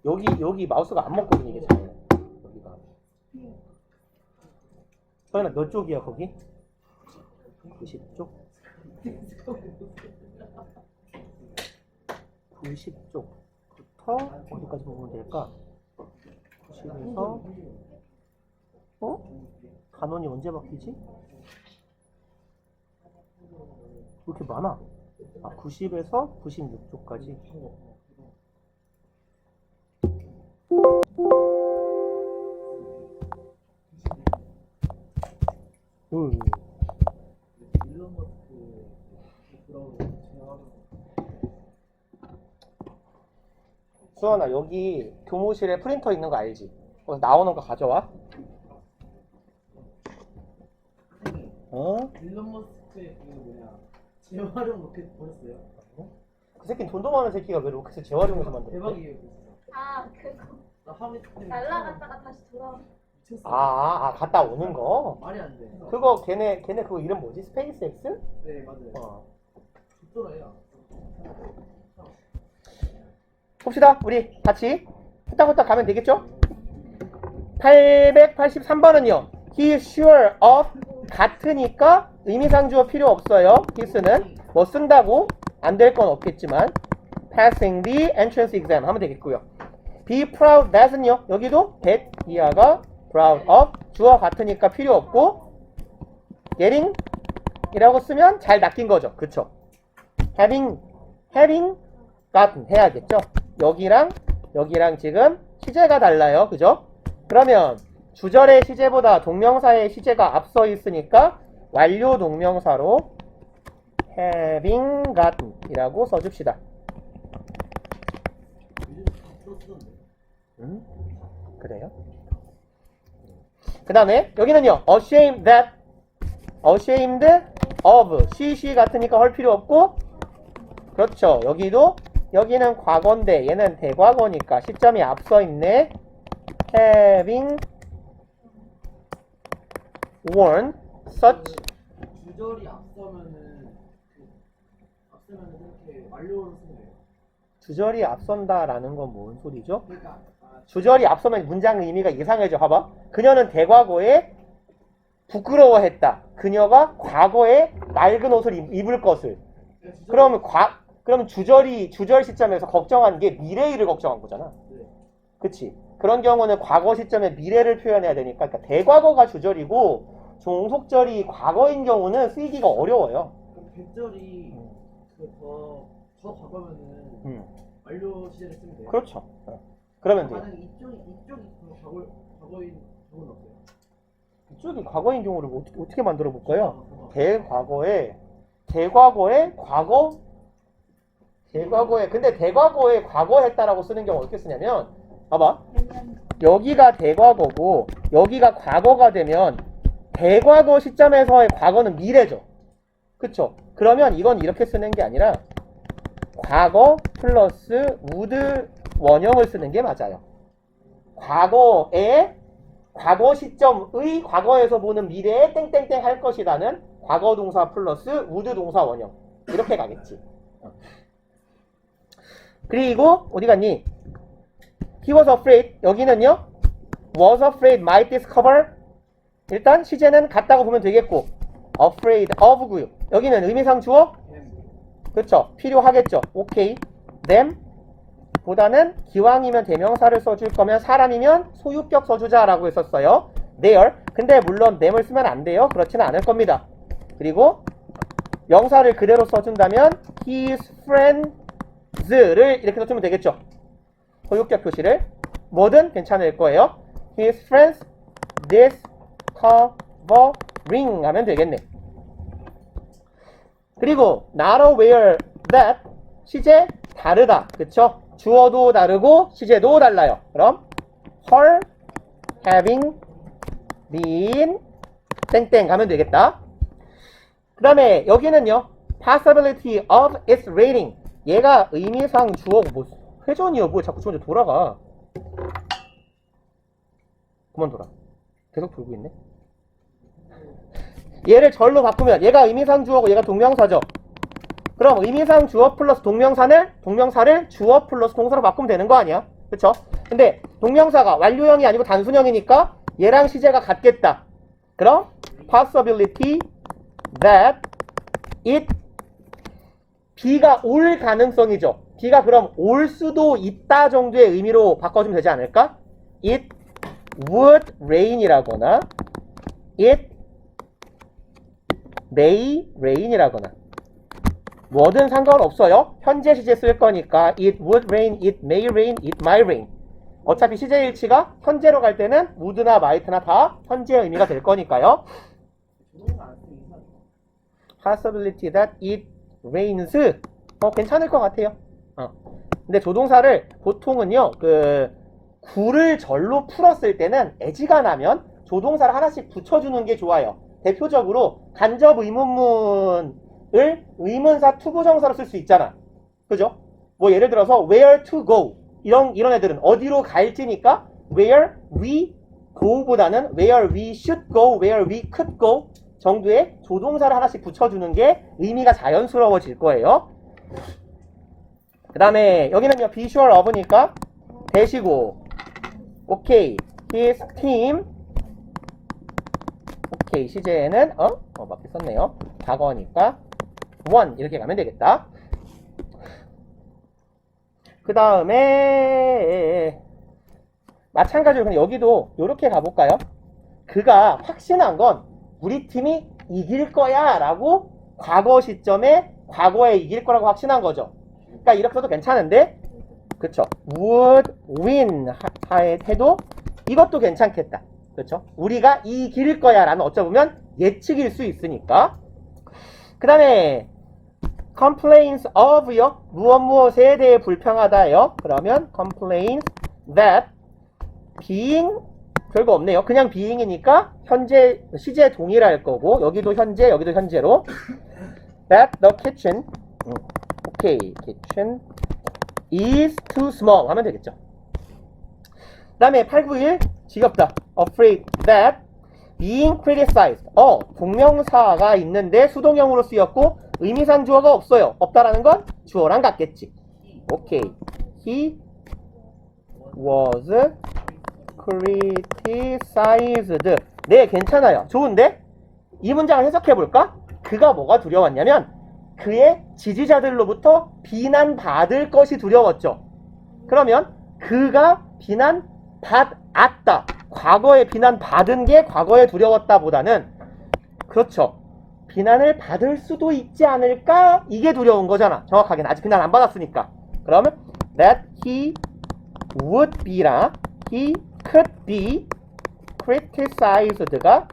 여기 마우스가 안 먹거든 이게 잘 여기가 서연아 몇 쪽이야 거기? 90쪽? 90쪽부터 어디까지 보면 될까? 90에서 간원이 언제 바뀌지? 왜 이렇게 많아? 90에서 96쪽까지 일론 머스크 돌아오는 수원아 여기 교무실에 프린터 있는 거 알지? 거기서 나오는 거 가져와. 일론 머스크의 그 뭐냐 재활용 로켓 버렸어요. 그 새끼는 돈도 많은 새끼가 왜 로켓을 재활용해서 만들었대? 대박이에요 진짜. 아 그거 나 화면 날라갔다가 다시 돌아온. 미쳤어. 갔다 오는 거? 말이 안 돼. 그거 걔네 그거 이름 뭐지? 스페이스 X? 네 맞아요. 좋더라요. 봅시다. 우리 같이 후딱후딱 가면 되겠죠? 883번은요. He is sure of 같으니까 의미상주어 필요 없어요. his는 뭐 쓴다고 안 될 건 없겠지만 passing the entrance exam 하면 되겠고요. be proud that은요. 여기도 that 이하가 proud of 주어 같으니까 필요 없고 getting 이라고 쓰면 잘 낚인 거죠. 그쵸? having gotten 해야겠죠? 여기랑 지금 시제가 달라요. 그죠? 그러면 주절의 시제보다 동명사의 시제가 앞서 있으니까 완료 동명사로 having gotten 이라고 써줍시다. 그래요? 그 다음에 여기는요. ashamed of she 같으니까 할 필요 없고 그렇죠. 여기는 과거인데 얘는 대과거니까 시점이 앞서 있네. having worn such 주절이 앞서면은 이렇게 완료로 쓰는 거예요. 주절이 앞선다라는 건 뭔 소리죠? 그러니까 주절이 앞서면 문장 의미가 이상해져. 봐봐. 그녀는 대과거에 부끄러워했다. 그녀가 과거에 낡은 옷을 입을 것을. 그러면 주절 시점에서 걱정한 게 미래일을 걱정한 거잖아. 그치? 그런 경우는 과거 시점에 미래를 표현해야 되니까, 그러니까 대과거가 주절이고 종속절이 과거인 경우는 쓰이기가 어려워요. 그럼 백절이 더 과거면은 완료 시제를 쓰면 돼요? 그렇죠. 그러면 돼요. 만약에 이쪽이 과거인 경우는 없어요? 이쪽이 과거인 경우를 어떻게 만들어 볼까요? 대과거에 과거, 근데 대과거에 과거 했다라고 쓰는 경우 어떻게 쓰냐면, 봐봐. 여기가 대과거고, 여기가 과거가 되면, 대과거 시점에서의 과거는 미래죠. 그쵸? 그러면 이건 이렇게 쓰는 게 아니라, 과거 플러스 would 원형을 쓰는 게 맞아요. 과거에, 과거 시점의 과거에서 보는 미래에 땡땡땡 할 것이라는 과거 동사 플러스 would 동사 원형. 이렇게 가겠지. 그리고 어디 갔니? He was afraid. 여기는요. was afraid might discover. 일단 시제는 같다고 보면 되겠고 afraid of고요. 여기는 의미상 주어? 그렇죠. 필요하겠죠. 오케이. them 보다는 기왕이면 대명사를 써줄 거면 사람이면 소유격 써주자라고 했었어요. their. 근데 물론 them을 쓰면 안 돼요. 그렇지는 않을 겁니다. 그리고 명사를 그대로 써준다면 his friends를 이렇게 써주면 되겠죠. 소유격 표시를. 뭐든 괜찮을 거예요. his friends discovering 하면 되겠네. 그리고 not aware that 시제 다르다. 그쵸? 주어도 다르고 시제도 달라요. 그럼 her having been 땡땡 가면 되겠다. 그 다음에 여기는요. possibility of its rating. 얘가 의미상 주어고 뭐 회전이요. 뭐 자꾸 저한테 돌아가. 그만 돌아. 계속 돌고 있네. 얘를 절로 바꾸면 얘가 의미상 주어고 얘가 동명사죠. 그럼 의미상 주어 플러스 동명사를 주어 플러스 동사로 바꾸면 되는 거 아니야? 그쵸? 근데 동명사가 완료형이 아니고 단순형이니까 얘랑 시제가 같겠다. 그럼 possibility that it B가 올 가능성이죠. B가 그럼 올 수도 있다 정도의 의미로 바꿔주면 되지 않을까? It would rain이라거나 it may rain이라거나 뭐든 상관없어요. 현재 시제 쓸 거니까 it would rain, it may rain, it might rain. 어차피 시제 일치가 현재로 갈 때는 would나 might나 다 현재의 의미가 될 거니까요. possibility that it rains 괜찮을 것 같아요. 근데 조동사를 보통은요 구를 절로 풀었을 때는 애지가 나면 조동사를 하나씩 붙여주는 게 좋아요. 대표적으로 간접 의문문을 의문사 투부정사로 쓸 수 있잖아. 그죠? 뭐 예를 들어서 where to go 이런 애들은 어디로 갈지니까 where we go보다는 where we should go, where we could go 정도의 조동사를 하나씩 붙여주는 게 의미가 자연스러워질 거예요. 그 다음에 여기는요 be sure of니까 대시고 오케이 his team 오케이 시제에는 맞게 썼네요. 과거니까 won 이렇게 가면 되겠다. 그 다음에 마찬가지로 그냥 여기도 이렇게 가볼까요? 그가 확신한 건 우리 팀이 이길 거야 라고 과거 시점에 과거에 이길 거라고 확신한 거죠. 그러니까 이렇게 써도 괜찮은데 그쵸? would win 해도 이것도 괜찮겠다. 그렇죠? 우리가 이길 거야 라는 어쩌보면 예측일 수 있으니까. 그 다음에 complaints of요. 무엇에 대해 불평하다요. 그러면 complaints that being 별거 없네요. 그냥 being이니까 현재 시제 동일할 거고 여기도 현재 여기도 현재로 that the kitchen 오케이 kitchen is too small 하면 되겠죠. 그 다음에 891 지겹다. afraid that being criticized 동명사가 있는데 수동형으로 쓰였고 의미상 주어가 없어요. 없다라는 건 주어랑 같겠지. 오케이. He was criticized. 네, 괜찮아요. 좋은데? 이 문장을 해석해볼까? 그가 뭐가 두려웠냐면 그의 지지자들로부터 비난받을 것이 두려웠죠. 그러면 그가 받았다. 과거에 비난받은 게 과거에 두려웠다 보다는 그렇죠. 비난을 받을 수도 있지 않을까? 이게 두려운 거잖아. 정확하게는 아직 비난 안 받았으니까. 그러면 that he would be랑 he could be criticized가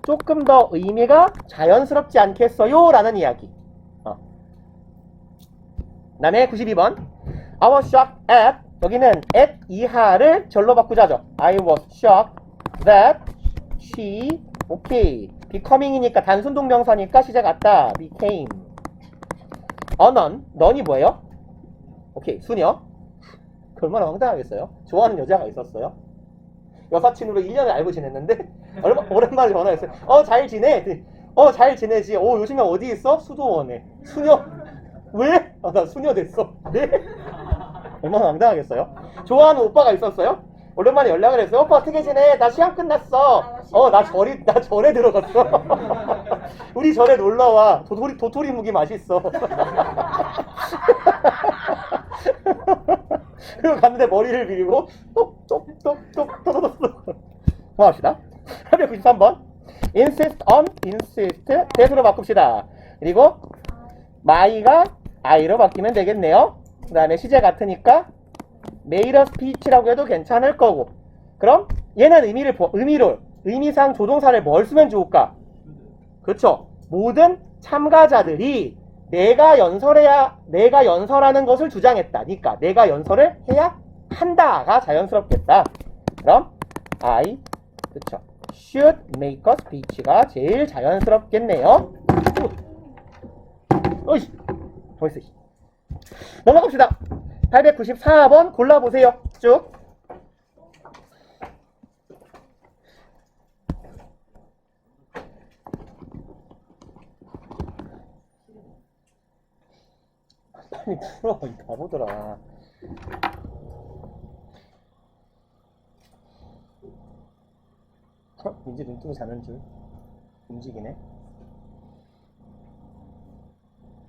조금 더 의미가 자연스럽지 않겠어요? 라는 이야기. 그 다음에 92번 I was shocked at 여기는 at 이하를 절로 바꾸자죠. I was shocked that she 오케이 becoming이니까 단순동명사니까 시제 같다. became 넌이 뭐예요? 오케이 수녀 얼마나 황당하겠어요? 좋아하는 여자가 있었어요. 여사친으로 1년을 알고 지냈는데 오랜만에 전화했어요. 잘 지내? 잘 지내지. 요즘에 어디 있어? 수도원에. 수녀 왜? 나 수녀 됐어. 네? 얼마나 황당하겠어요? 좋아하는 오빠가 있었어요? 오랜만에 연락을 했어요. 오빠 어떻게 지내? 나 시험 끝났어. 나 절에 들어갔어. 우리 절에 놀러와. 도토리 묵이 맛있어. 그리고 갔는데 머리를 밀고 똑똑똑똑똑똑똑 고맙습니다. 893번 insist on insist 대수로 바꿉시다. 그리고 my가 I로 바뀌면 되겠네요. 그 다음에 시제 같으니까 made a speech라고 해도 괜찮을 거고. 그럼 얘는 의미상 조동사를 뭘 쓰면 좋을까? 그렇죠. 모든 참가자들이 내가 연설하는 것을 주장했다니까 내가 연설을 해야 한다가 자연스럽겠다. 그럼 I 그렇죠. should make a speech가 제일 자연스럽겠네요. 어이 벌써 넘어갑시다. 894번 골라보세요. 쭉. 빨리 풀어 이 바보들아. 민지 눈 뜨고 자는 줄 움직이네.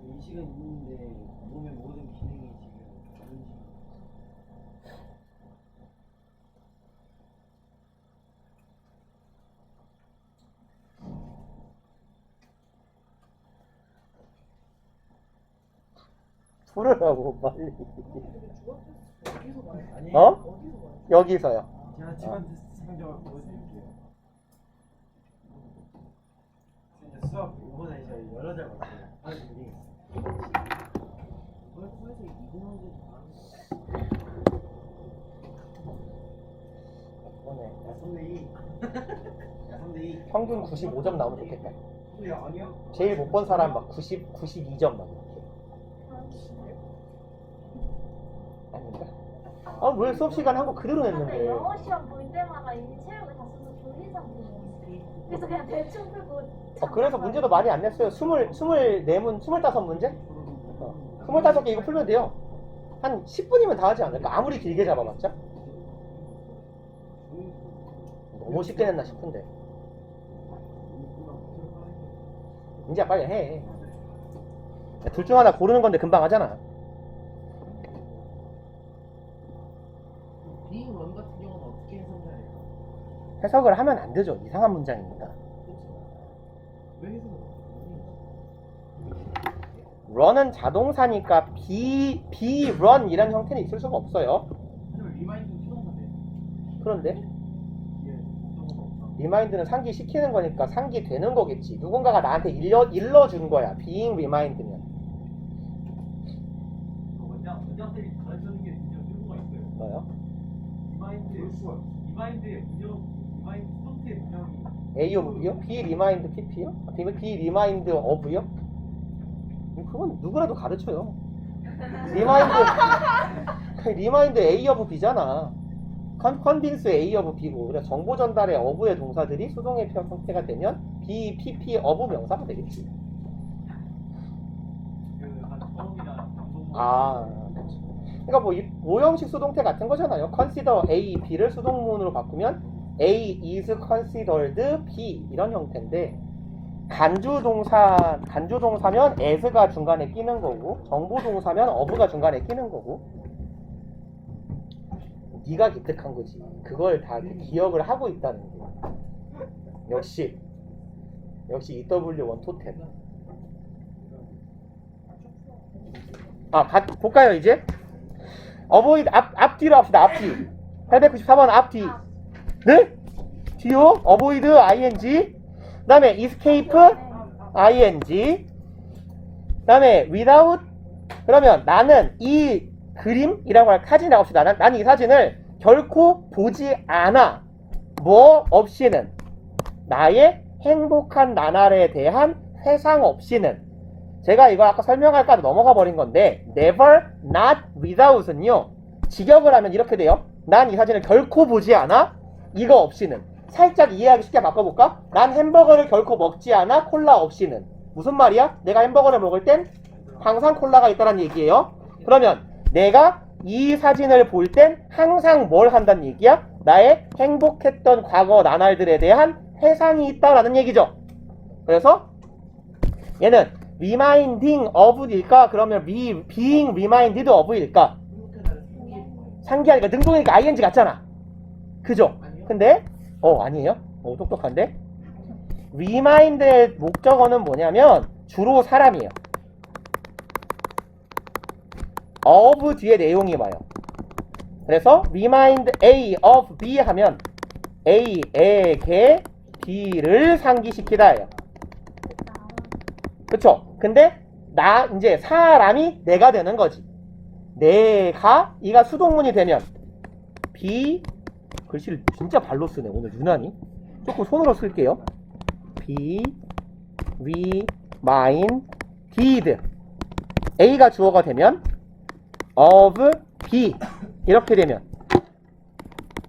이 시간 있는데 몸의 모든 기능이 지금 다른 시간. 풀으라고 빨리. 아니, 여기서요. 제가 집안 성적을 보여드릴게요. 진짜 수학 이번에 저희 여러 잘 봤어요. 선생님이 수학에서 이동한 게 이번에 야 3대2 야 3대2 평균 95점 나오면 좋겠다. 야 아니야? 제일 못 본 사람 막 92점 막 이렇게. 아닌가? 왜 수업 시간 한거 그대로 근데 냈는데. 영어 시험 볼 때마다 이미 체력을 다 써서 조리상 보고 그래서 그냥 대충 풀고 그래서 문제도 많이 안 냈어요. 24문, 25문제? 25개 이거 풀면 돼요. 한 10분이면 다 하지 않을까? 아무리 길게 잡아봤자? 너무 쉽게 냈나 싶은데. 이제 빨리 해. 둘 중 하나 고르는 건데 금방 하잖아. being one 같은 경우는 어떻게 해석해야 해석을 하면 안 되죠. 이상한 문장이니까. 왜 해석을 안 run은 자동사니까 be run 이런 형태는 있을 수가 없어요. 하지만 리마인드는 수동사인데 그런데 예 수동사가 없어. 리마인드는 상기시키는 거니까 상기되는 거겠지. 누군가가 나한테 일러준 거야. being remind면. 원장들이 가르쳐주는 게 진짜 쓸모가 있어요. 뭐요? 리마인드의 리마인드 수동태의 문형이 A of B요? be remind PP요? be remind of요? 그건 누구라도 가르쳐요. 리마인드 A of B잖아. convince A of B고. 그래 정보 전달의 of의 동사들이 수동의 표현 형태가 되면 be, PP of 명사가 되겠지. 그 처음이나 방송 그렇지. 그러니까 뭐 모형식 수동태 같은 거잖아요. consider A, B를 수동문으로 바꾸면 A is considered B 이런 형태인데 간주동사면 as가 중간에 끼는 거고 정보동사면 of가 중간에 끼는 거고 네가 기특한 거지. 그걸 다 이렇게 기억을 하고 있다는 거예요. 역시 EW1 토템. 볼까요 이제? 어보이드 앞뒤로 합시다. 앞뒤 894번 앞뒤. 네? 뒤요 어보이드 ing, 그 다음에 escape ing, 그 다음에 without. 그러면 나는 이 그림이라고 할 사진이라고 합시다. 나는 이 사진을 결코 보지 않아. 뭐 없이는, 나의 행복한 나날에 대한 회상 없이는. 제가 이거 아까 설명할까 넘어가 버린 건데 never, not, without은요 직역을 하면 이렇게 돼요. 난 이 사진을 결코 보지 않아. 이거 없이는. 살짝 이해하기 쉽게 바꿔볼까? 난 햄버거를 결코 먹지 않아. 콜라 없이는. 무슨 말이야? 내가 햄버거를 먹을 땐 항상 콜라가 있다는 얘기예요. 그러면 내가 이 사진을 볼 땐 항상 뭘 한다는 얘기야? 나의 행복했던 과거 나날들에 대한 회상이 있다라는 얘기죠. 그래서 얘는 reminding of일까? 그러면 being reminded of일까? 상기하니까 능동이니까 ing 같잖아. 그죠? 근데 아니에요? 똑똑한데? remind의 목적어는 뭐냐면 주로 사람이에요. of 뒤에 내용이 와요. 그래서 remind A of B 하면 A에게 B를 상기시키다예요. 그쵸? 근데 이제 사람이 내가 되는 거지. 내가 이가 수동문이 되면 B, 글씨를 진짜 발로 쓰네 오늘 유난히. 조금 손으로 쓸게요. B reminded. A가 주어가 되면 of B 이렇게 되면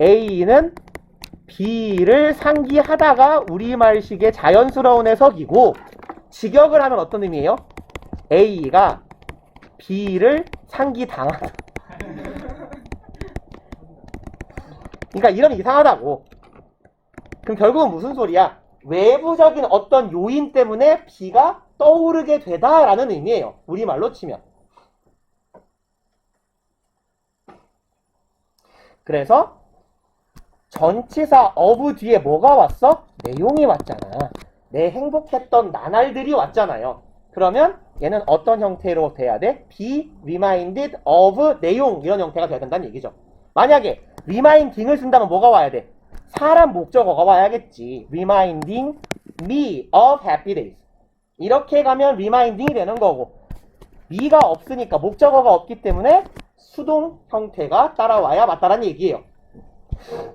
A는 B를 상기하다가 우리말식의 자연스러운 해석이고, 직역을 하면 어떤 의미예요? A가 B를 상기당하다. 그러니까 이러면 이상하다고. 그럼 결국은 무슨 소리야? 외부적인 어떤 요인 때문에 B가 떠오르게 되다라는 의미예요. 우리말로 치면. 그래서 전치사 of 뒤에 뭐가 왔어? 내용이 왔잖아. 내 행복했던 나날들이 왔잖아요. 그러면 얘는 어떤 형태로 돼야 돼? be reminded of 내용, 이런 형태가 돼야 된다는 얘기죠. 만약에 reminding을 쓴다면 뭐가 와야 돼? 사람 목적어가 와야겠지. reminding me of happy days. 이렇게 가면 reminding이 되는 거고, me가 없으니까 목적어가 없기 때문에 수동 형태가 따라와야 맞다라는 얘기예요.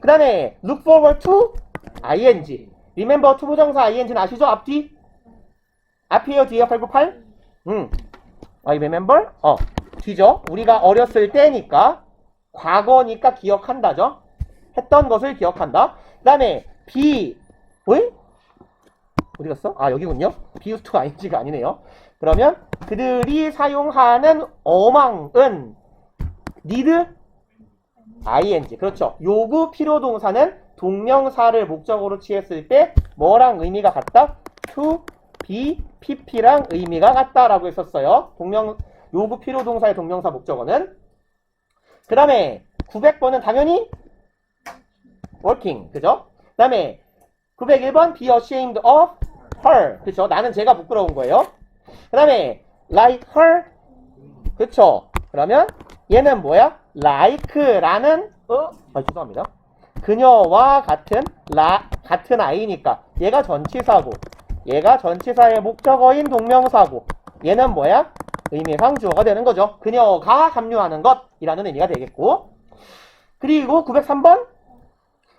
그 다음에 look forward to ing. remember to 부정사 ing는 아시죠? 앞뒤? 앞이에요? 뒤에요? 898? I remember? 뒤죠? 우리가 어렸을 때니까, 과거니까 기억한다죠? 했던 것을 기억한다. 그 다음에 be, 어디 갔어? 여기군요. be used to ing가 아니네요. 그러면 그들이 사용하는 어망은 need ing. 그렇죠. 요구 필요 동사는 동명사를 목적으로 취했을 때 뭐랑 의미가 같다? to, be, pp랑 의미가 같다라고 했었어요. 요구 필요 동사의 동명사 목적어는. 그 다음에 900번은 당연히 working. 그죠? 그 다음에 901번 be ashamed of her. 그쵸? 나는 제가 부끄러운 거예요. 그 다음에 like her. 그쵸? 그러면 얘는 뭐야? like라는 죄송합니다. 그녀와 같은 아이니까 얘가 전치사고, 얘가 전치사의 목적어인 동명사고, 얘는 뭐야? 의미상 주어가 되는 거죠. 그녀가 합류하는 것이라는 의미가 되겠고. 그리고 903번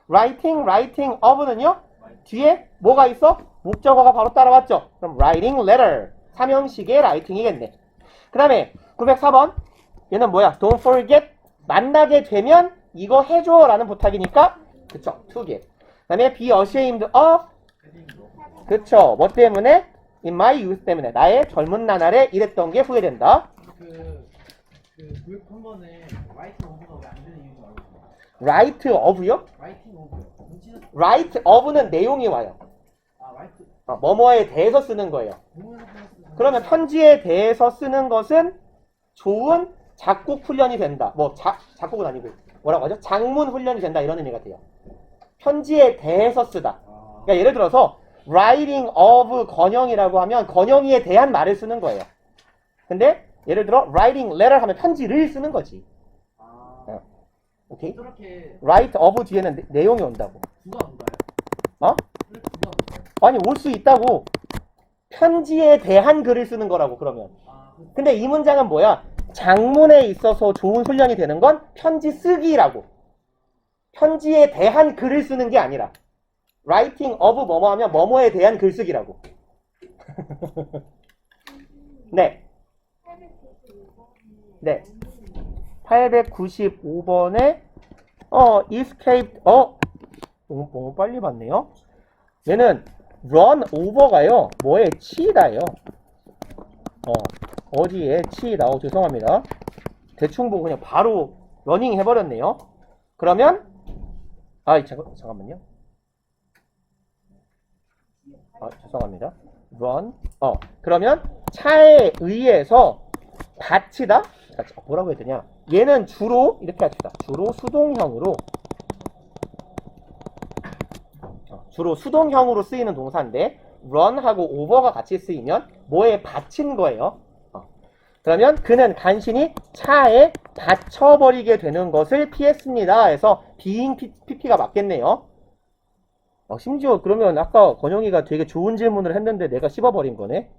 writing of는요, 뒤에 뭐가 있어? 목적어가 바로 따라왔죠. 그럼 writing letter, 삼형식의 writing이겠네. 그 다음에 904번 얘는 뭐야? Don't forget, 만나게 되면 이거 해줘 라는 부탁이니까, 그쵸, to get. 그 다음에 be ashamed of, 그쵸, 뭐 때문에? in my youth 때문에, 나의 젊은 나날에 이랬던 게 후회된다. 교육 한 번에 라이팅 오브가 왜 안 되는 이유가 알겠어요. write of요? 라이팅 오브. write of는 내용이 와요. 라이트. 뭐뭐에 대해서 쓰는 거예요. 그러면 편지에 대해서 쓰는 것은 좋은 작곡 훈련이 된다. 작곡은 아니고 뭐라고 하죠? 장문 훈련이 된다 이런 의미가 돼요. 편지에 대해서 쓰다. 그러니까 예를 들어서 writing of 건영이라고 하면 건영이에 대한 말을 쓰는 거예요. 근데 예를 들어 writing letter 하면 편지를 쓰는 거지. 오케이? 저렇게 write of 뒤에는 내용이 온다고. 누가 누가요? 어? 누가 누가요? 아니 올 수 있다고. 편지에 대한 글을 쓰는 거라고 그러면. 근데 이 문장은 뭐야? 장문에 있어서 좋은 훈련이 되는 건 편지 쓰기라고. 편지에 대한 글을 쓰는 게 아니라 writing of 뭐뭐 하면 뭐뭐에 대한 글쓰기라고. 네. 네. 895번에 escaped 너무 빨리 봤네요. 얘는 run over가요. 뭐에 치이다예요. 어디에 치이다. 죄송합니다. 대충 보고 그냥 바로 러닝 해버렸네요. 그러면 잠깐만요. 죄송합니다. run 그러면 차에 의해서 다치다. 뭐라고 해야 되냐? 얘는 주로 이렇게 합시다. 주로 수동형으로 쓰이는 동사인데 run하고 over가 같이 쓰이면 뭐에 받친 거예요. 그러면 그는 간신히 차에 받쳐버리게 되는 것을 피했습니다. 해서 being pp가 맞겠네요. 심지어 그러면 아까 건영이가 되게 좋은 질문을 했는데 내가 씹어버린 거네.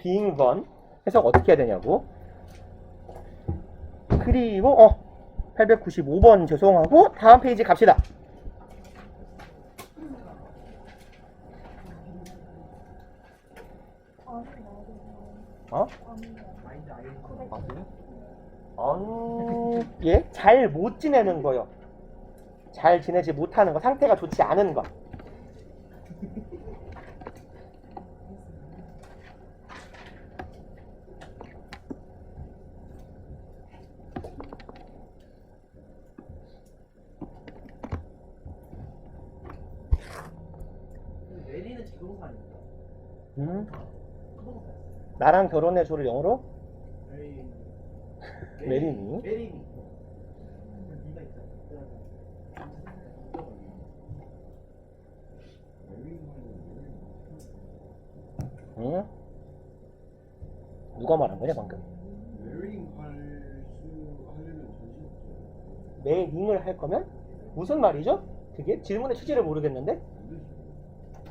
being run 해석 어떻게 해야 되냐고. 그리고 895번 죄송하고 다음 페이지 갑시다. 잘 못 지내는 거요. 잘 지내지 못하는 거, 상태가 좋지 않은 거. 메리는 제동사 아닙니까? 나랑 결혼해줘를 영어로? 메리니. 메리니. 응? 누가 말한 거냐 방금? 메링을 할 거면? 무슨 말이죠? 그게? 질문의 취지를 모르겠는데?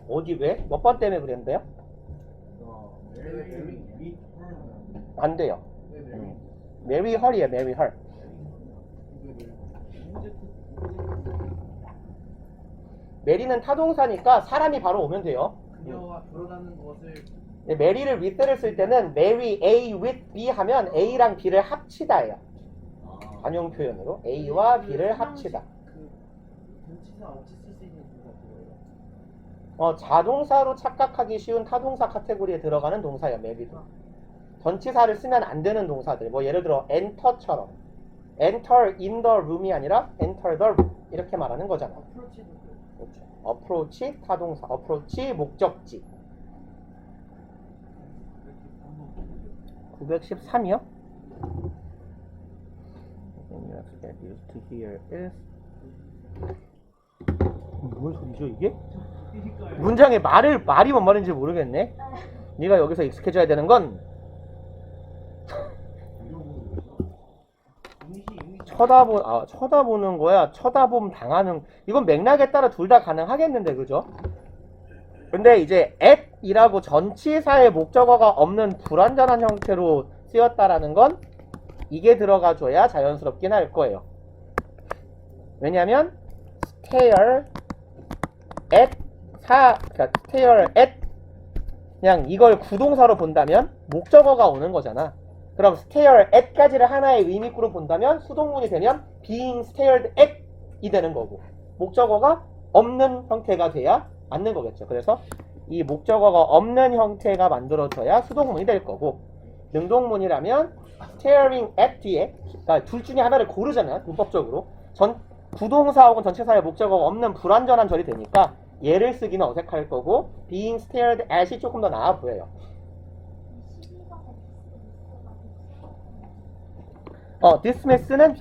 어디 왜? 몇 번 때문에 그랬는데요? 안 돼요. marry her이에요, marry her. mary는 타동사니까 사람이 바로 오면 돼요. 그녀와 결혼하는 것을 mary를 with를 쓸 때는 marry A with B 하면 A랑 B를 합치다예요. 관용 표현으로 A와 B를 합치다. 전치사 없이 쓸 수 있는 동사 그거예요? 자동사로 착각하기 쉬운 타동사 카테고리에 들어가는 동사예요, mary도. 전치사를 쓰면 안 되는 동사들. 뭐 예를 들어 enter처럼 enter in the room이 아니라 enter the room 이렇게 말하는 거잖아. 어프로치도 그렇죠. approach 타동사, approach 목적지. 913이요? 뭔 소리죠 이게? 문장에 말이 뭔 말인지 모르겠네. 네가 여기서 익숙해져야 되는 건 쳐다보는 거야. 쳐다봄 당하는. 이건 맥락에 따라 둘 다 가능하겠는데, 그죠? 근데 이제 at이라고 전치사의 목적어가 없는 불완전한 형태로 쓰였다라는 건 이게 들어가줘야 자연스럽긴 할 거예요. 왜냐면 stare at 그러니까 stare at 그냥 이걸 구동사로 본다면 목적어가 오는 거잖아. 그럼 stare at까지를 하나의 의미구로 본다면 수동문이 되면 being stared at이 되는 거고 목적어가 없는 형태가 돼야 맞는 거겠죠. 그래서 이 목적어가 없는 형태가 만들어져야 수동문이 될 거고 능동문이라면 staring at 뒤에 그러니까 둘 중에 하나를 고르잖아요. 문법적으로 부동사 혹은 전체사의 목적어가 없는 불완전한 절이 되니까 얘를 쓰기는 어색할 거고 being stared at이 조금 더 나아 보여요. dismiss는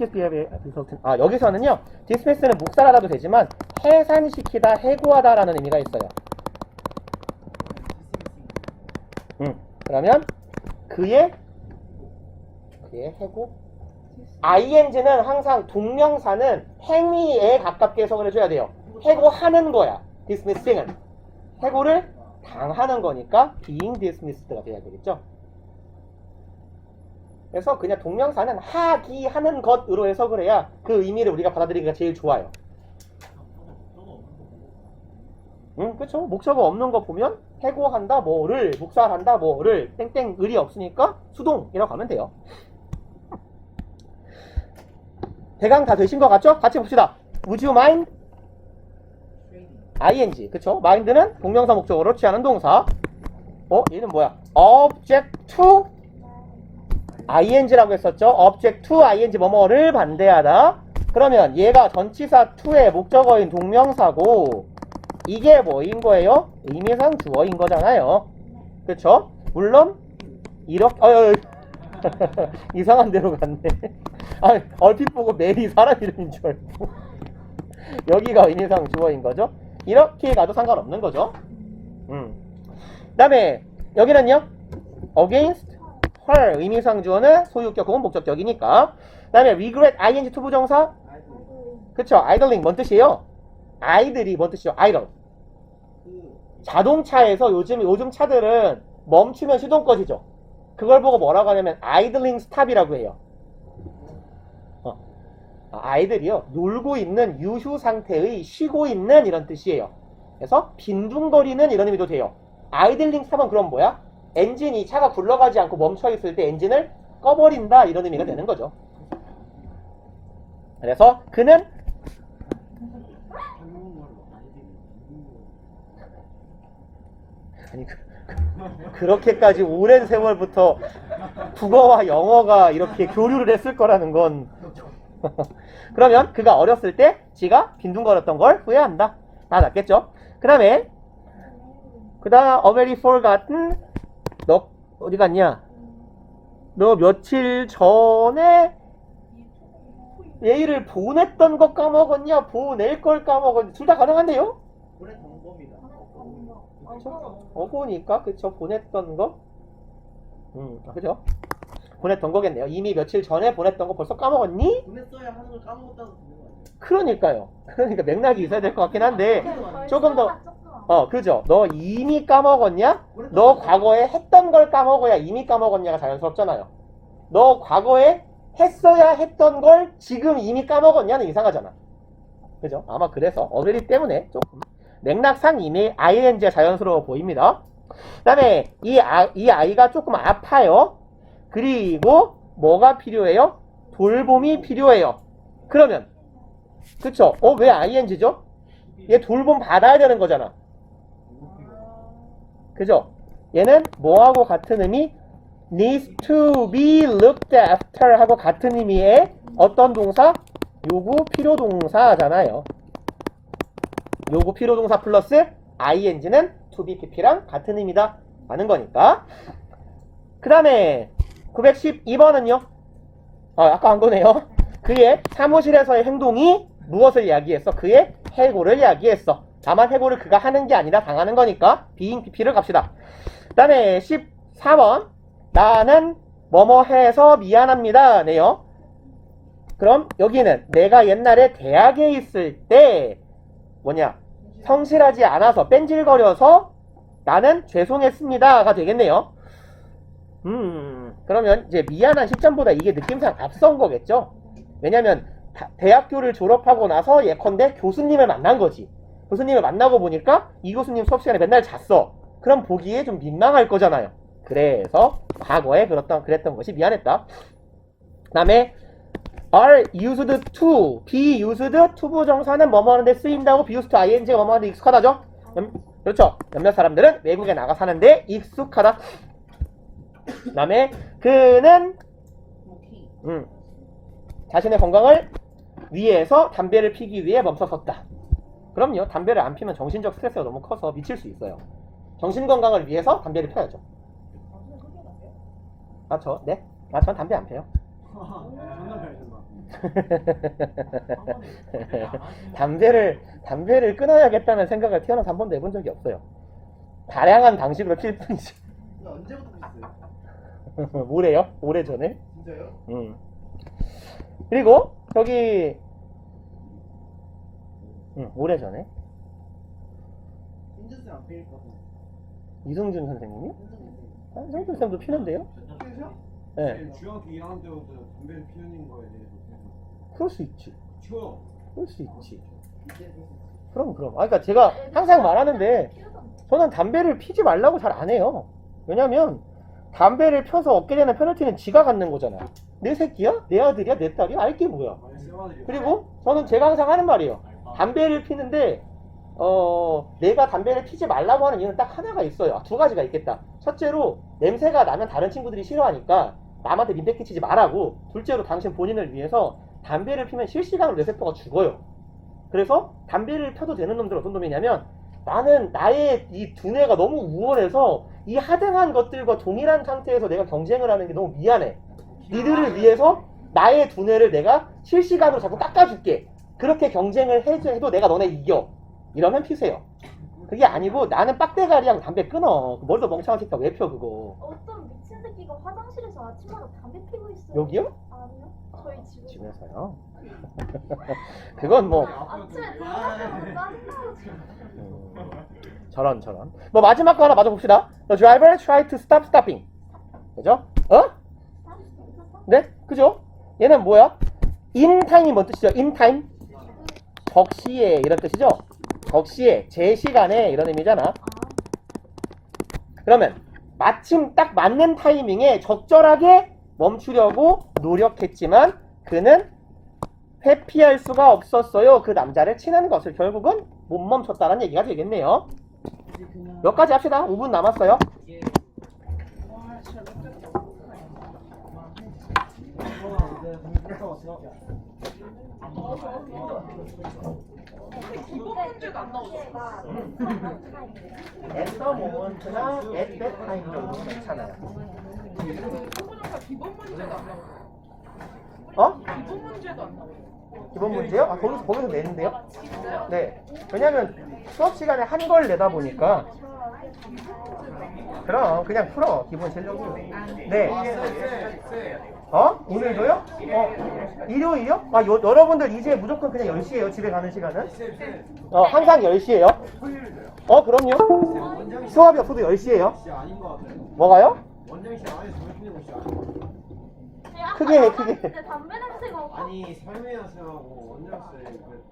여기서는요, dismiss는 묵살하다도 되지만 해산시키다, 해고하다라는 의미가 있어요. 그러면 그의 해고. ing는 항상 동명사는 행위에 가깝게 해석을 해줘야 돼요. 해고하는 거야. dismissing은 해고를 당하는 거니까 being dismissed가 돼야 되겠죠. 그래서 그냥 동명사는 하기, 하는 것으로 해석을 해야 그 의미를 우리가 받아들이기가 제일 좋아요. 그쵸. 목적어 없는 거 보면 해고한다 뭐를, 묵살한다 뭐를, 땡땡 을이 없으니까 수동이라고 하면 돼요. 대강 다 되신 것 같죠? 같이 봅시다. Would you mind? ing. 그쵸. mind는 동명사 목적어로 취하는 동사. 얘는 뭐야? object to ing라고 했었죠. object to ing 뭐뭐를 반대하다. 그러면 얘가 전치사 to의 목적어인 동명사고 이게 뭐인 거예요? 의미상 주어인 거잖아요. 그쵸? 물론 이렇게 이상한 데로 갔네. 얼핏 보고 메리 사람 이름인 줄 알고. 여기가 의미상 주어인 거죠. 이렇게 가도 상관없는 거죠. 그 다음에 여기는요, against her 의미상 주어는 소유격 혹은 목적격이니까. 그 다음에 regret ing 투부정사. 그쵸. idling 뭔 뜻이에요? 아이들이 뭔 뜻이죠? idle. 자동차에서 요즘 차들은 멈추면 시동 꺼지죠. 그걸 보고 뭐라고 하냐면 idling stop이라고 해요. 아이들이요, 놀고 있는 유휴 상태의 쉬고 있는 이런 뜻이에요. 그래서 빈둥거리는 이런 의미도 돼요. idling stop은 그럼 뭐야? 엔진이, 차가 굴러가지 않고 멈춰 있을 때 엔진을 꺼버린다 이런 의미가 되는 거죠. 그래서 그는 그렇게까지 오랜 세월부터 국어와 영어가 이렇게 교류를 했을 거라는 건 그러면 그가 어렸을 때 지가 빈둥거렸던 걸 후회한다. 다 낫겠죠? 그 다음에 already forgotten. 너 어디 갔냐? 너 며칠 전에 메일을 보냈던 거 까먹었냐? 보낼 걸 까먹었냐? 둘 다 가능한데요? 보냈던 겁니다. 어고니까 그쵸. 보냈던 거. 그죠? 보냈던 거겠네요. 이미 며칠 전에 보냈던 거 벌써 까먹었니? 보냈어야 하는 걸 까먹었다고 듣는 거 아니에요? 그러니까요. 그러니까 맥락이 있어야 될 것 같긴 한데 조금 더 그죠? 너 이미 까먹었냐? 너 과거에 했던 걸 까먹어야 이미 까먹었냐가 자연스럽잖아요. 너 과거에 했어야 했던 걸 지금 이미 까먹었냐는 이상하잖아. 그죠? 아마 그래서 어그리 때문에 조금 맥락상 이미 ing가 자연스러워 보입니다. 그 다음에 이 아이가 조금 아파요. 그리고 뭐가 필요해요? 돌봄이 필요해요. 그러면 그쵸? 왜 ing죠? 얘 돌봄 받아야 되는 거잖아. 그죠? 얘는 뭐하고 같은 의미? needs to be looked after 하고 같은 의미의 어떤 동사? 요구 필요 동사잖아요. 요구 필요 동사 플러스 ing는 to be pp랑 같은 의미다 하는 거니까. 그 다음에 912번은요. 아까 한 거네요. 그의 사무실에서의 행동이 무엇을 이야기했어? 그의 해고를 이야기했어. 다만 해고를 그가 하는 게 아니라 당하는 거니까 being pp를 갑시다. 그 다음에 14번 나는 뭐뭐 해서 미안합니다 네요. 그럼 여기는 내가 옛날에 대학에 있을 때 뭐냐, 성실하지 않아서 뺀질거려서 나는 죄송했습니다가 되겠네요. 그러면 이제 미안한 시점보다 이게 느낌상 앞선 거겠죠. 왜냐면 대학교를 졸업하고 나서 예컨대 교수님을 만난 거지. 교수님을 만나고 보니까 이 교수님 수업 시간에 맨날 잤어. 그럼 보기에 좀 민망할 거잖아요. 그래서 과거에 그랬던 것이 미안했다. 그 다음에 are used to, be used to 부정사는 뭐뭐 하는데 쓰인다고, be used to ing가 뭐뭐 하는데 익숙하다죠? 그렇죠. 몇몇 사람들은 외국에 나가 사는데 익숙하다. 그 다음에 그는 자신의 건강을 위해서 담배를 피기 위해 멈춰섰다. 그럼요. 담배를 안 피면 정신적 스트레스가 너무 커서 미칠 수 있어요. 정신 건강을 위해서 담배를 펴야죠. 네? 전 담배 안 펴요. 존나 별신다. 담배를 끊어야겠다는 생각을 태어나서 한 번도 해본 적이 없어요. 다양한 방식으로 필 뿐이지. 근데 언제부터 됐어요? 뭐래요? 오래전에? 진짜요? 그리고 저기 오래전에 인증증 안 필 것 같아. 이승준 선생님이요? 인증증. 아, 이승준 쌤도 피는데요? 피우셔? 네. 중학교 2학년 때부터 담배를 피우는 거에 대해서 그럴 수 있지. 치워요. 그럴 수 있지. 이제 그럼. 아, 그러니까 제가 항상 말하는데 저는 담배를 피지 말라고 잘 안 해요. 왜냐면 담배를 펴서 얻게 되는 페널티는 지가 갖는 거잖아. 내 새끼야? 내 아들이야? 내 딸이야? 알게 뭐야. 그리고 저는 제가 항상 하는 말이에요. 담배를 피는데 내가 담배를 피지 말라고 하는 이유는 딱 하나가 있어요. 두 가지가 있겠다. 첫째로 냄새가 나면 다른 친구들이 싫어하니까 남한테 민폐 끼치지 말라고. 둘째로 당신 본인을 위해서 담배를 피면 실시간으로 뇌세포가 죽어요. 그래서 담배를 펴도 되는 놈들은 어떤 놈이냐면 나는 나의 이 두뇌가 너무 우월해서 이 하등한 것들과 동일한 상태에서 내가 경쟁을 하는 게 너무 미안해. 니들을 위해서 나의 두뇌를 내가 실시간으로 자꾸 깎아줄게. 그렇게 경쟁을 해도 내가 너네 이겨. 이러면 피세요. 그게 아니고 나는 빡대가리랑 담배 끊어. 머리도 멍청한 새끼가 왜 펴 그거. 어떤 미친 새끼가 화장실에서 아침마다 담배 피고 있어요. 여기요? 아니요. 저희 집에. 집에서요? 그건 뭐 아침에 들어가서 짜증나서 저런. 뭐 마지막 거 하나 맞아봅시다. The driver tried to stop stopping. 그죠? 네? 그죠? 얘는 뭐야? in time이 뭔 뜻이죠? in time? 적시에 이런 뜻이죠? 적시에, 제 시간에 이런 의미잖아. 그러면 마침 딱 맞는 타이밍에 적절하게 멈추려고 노력했지만 그는 회피할 수가 없었어요. 그 남자를 치는 것을 결국은 못 멈췄다는 얘기가 되겠네요. 몇 가지 합시다. 5분 남았어요. 기본 문제가 안 나오죠. at the moment나 at that time 정도 괜찮아요. 기본 문제도 안 나오죠. 어? 기본 문제도 안 나오죠. 기본 문제요? 아, 거기서 내는데요? 네. 왜냐면 수업 시간에 한 걸 내다 보니까 그럼 그냥 풀어. 기본 실력으로. 네. 오늘도요? 일요일이요? 여러분들 이제 무조건 그냥 10시에요. 집에 가는 시간은? 항상 10시에요? 그럼요. 수업이 없어도 10시에요. 진짜 아닌 것 같아요. 뭐가요? 원장실 안에 담배 피는 곳이 아닌 것 같아요. 크게 해, 크게. 근데 담배 냄새가 없어. 아니 설명하세요하고 원장실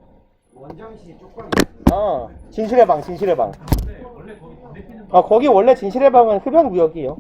원장실 쪽방이 진실의 방. 거기 원래 진실의 방은 흡연구역이에요.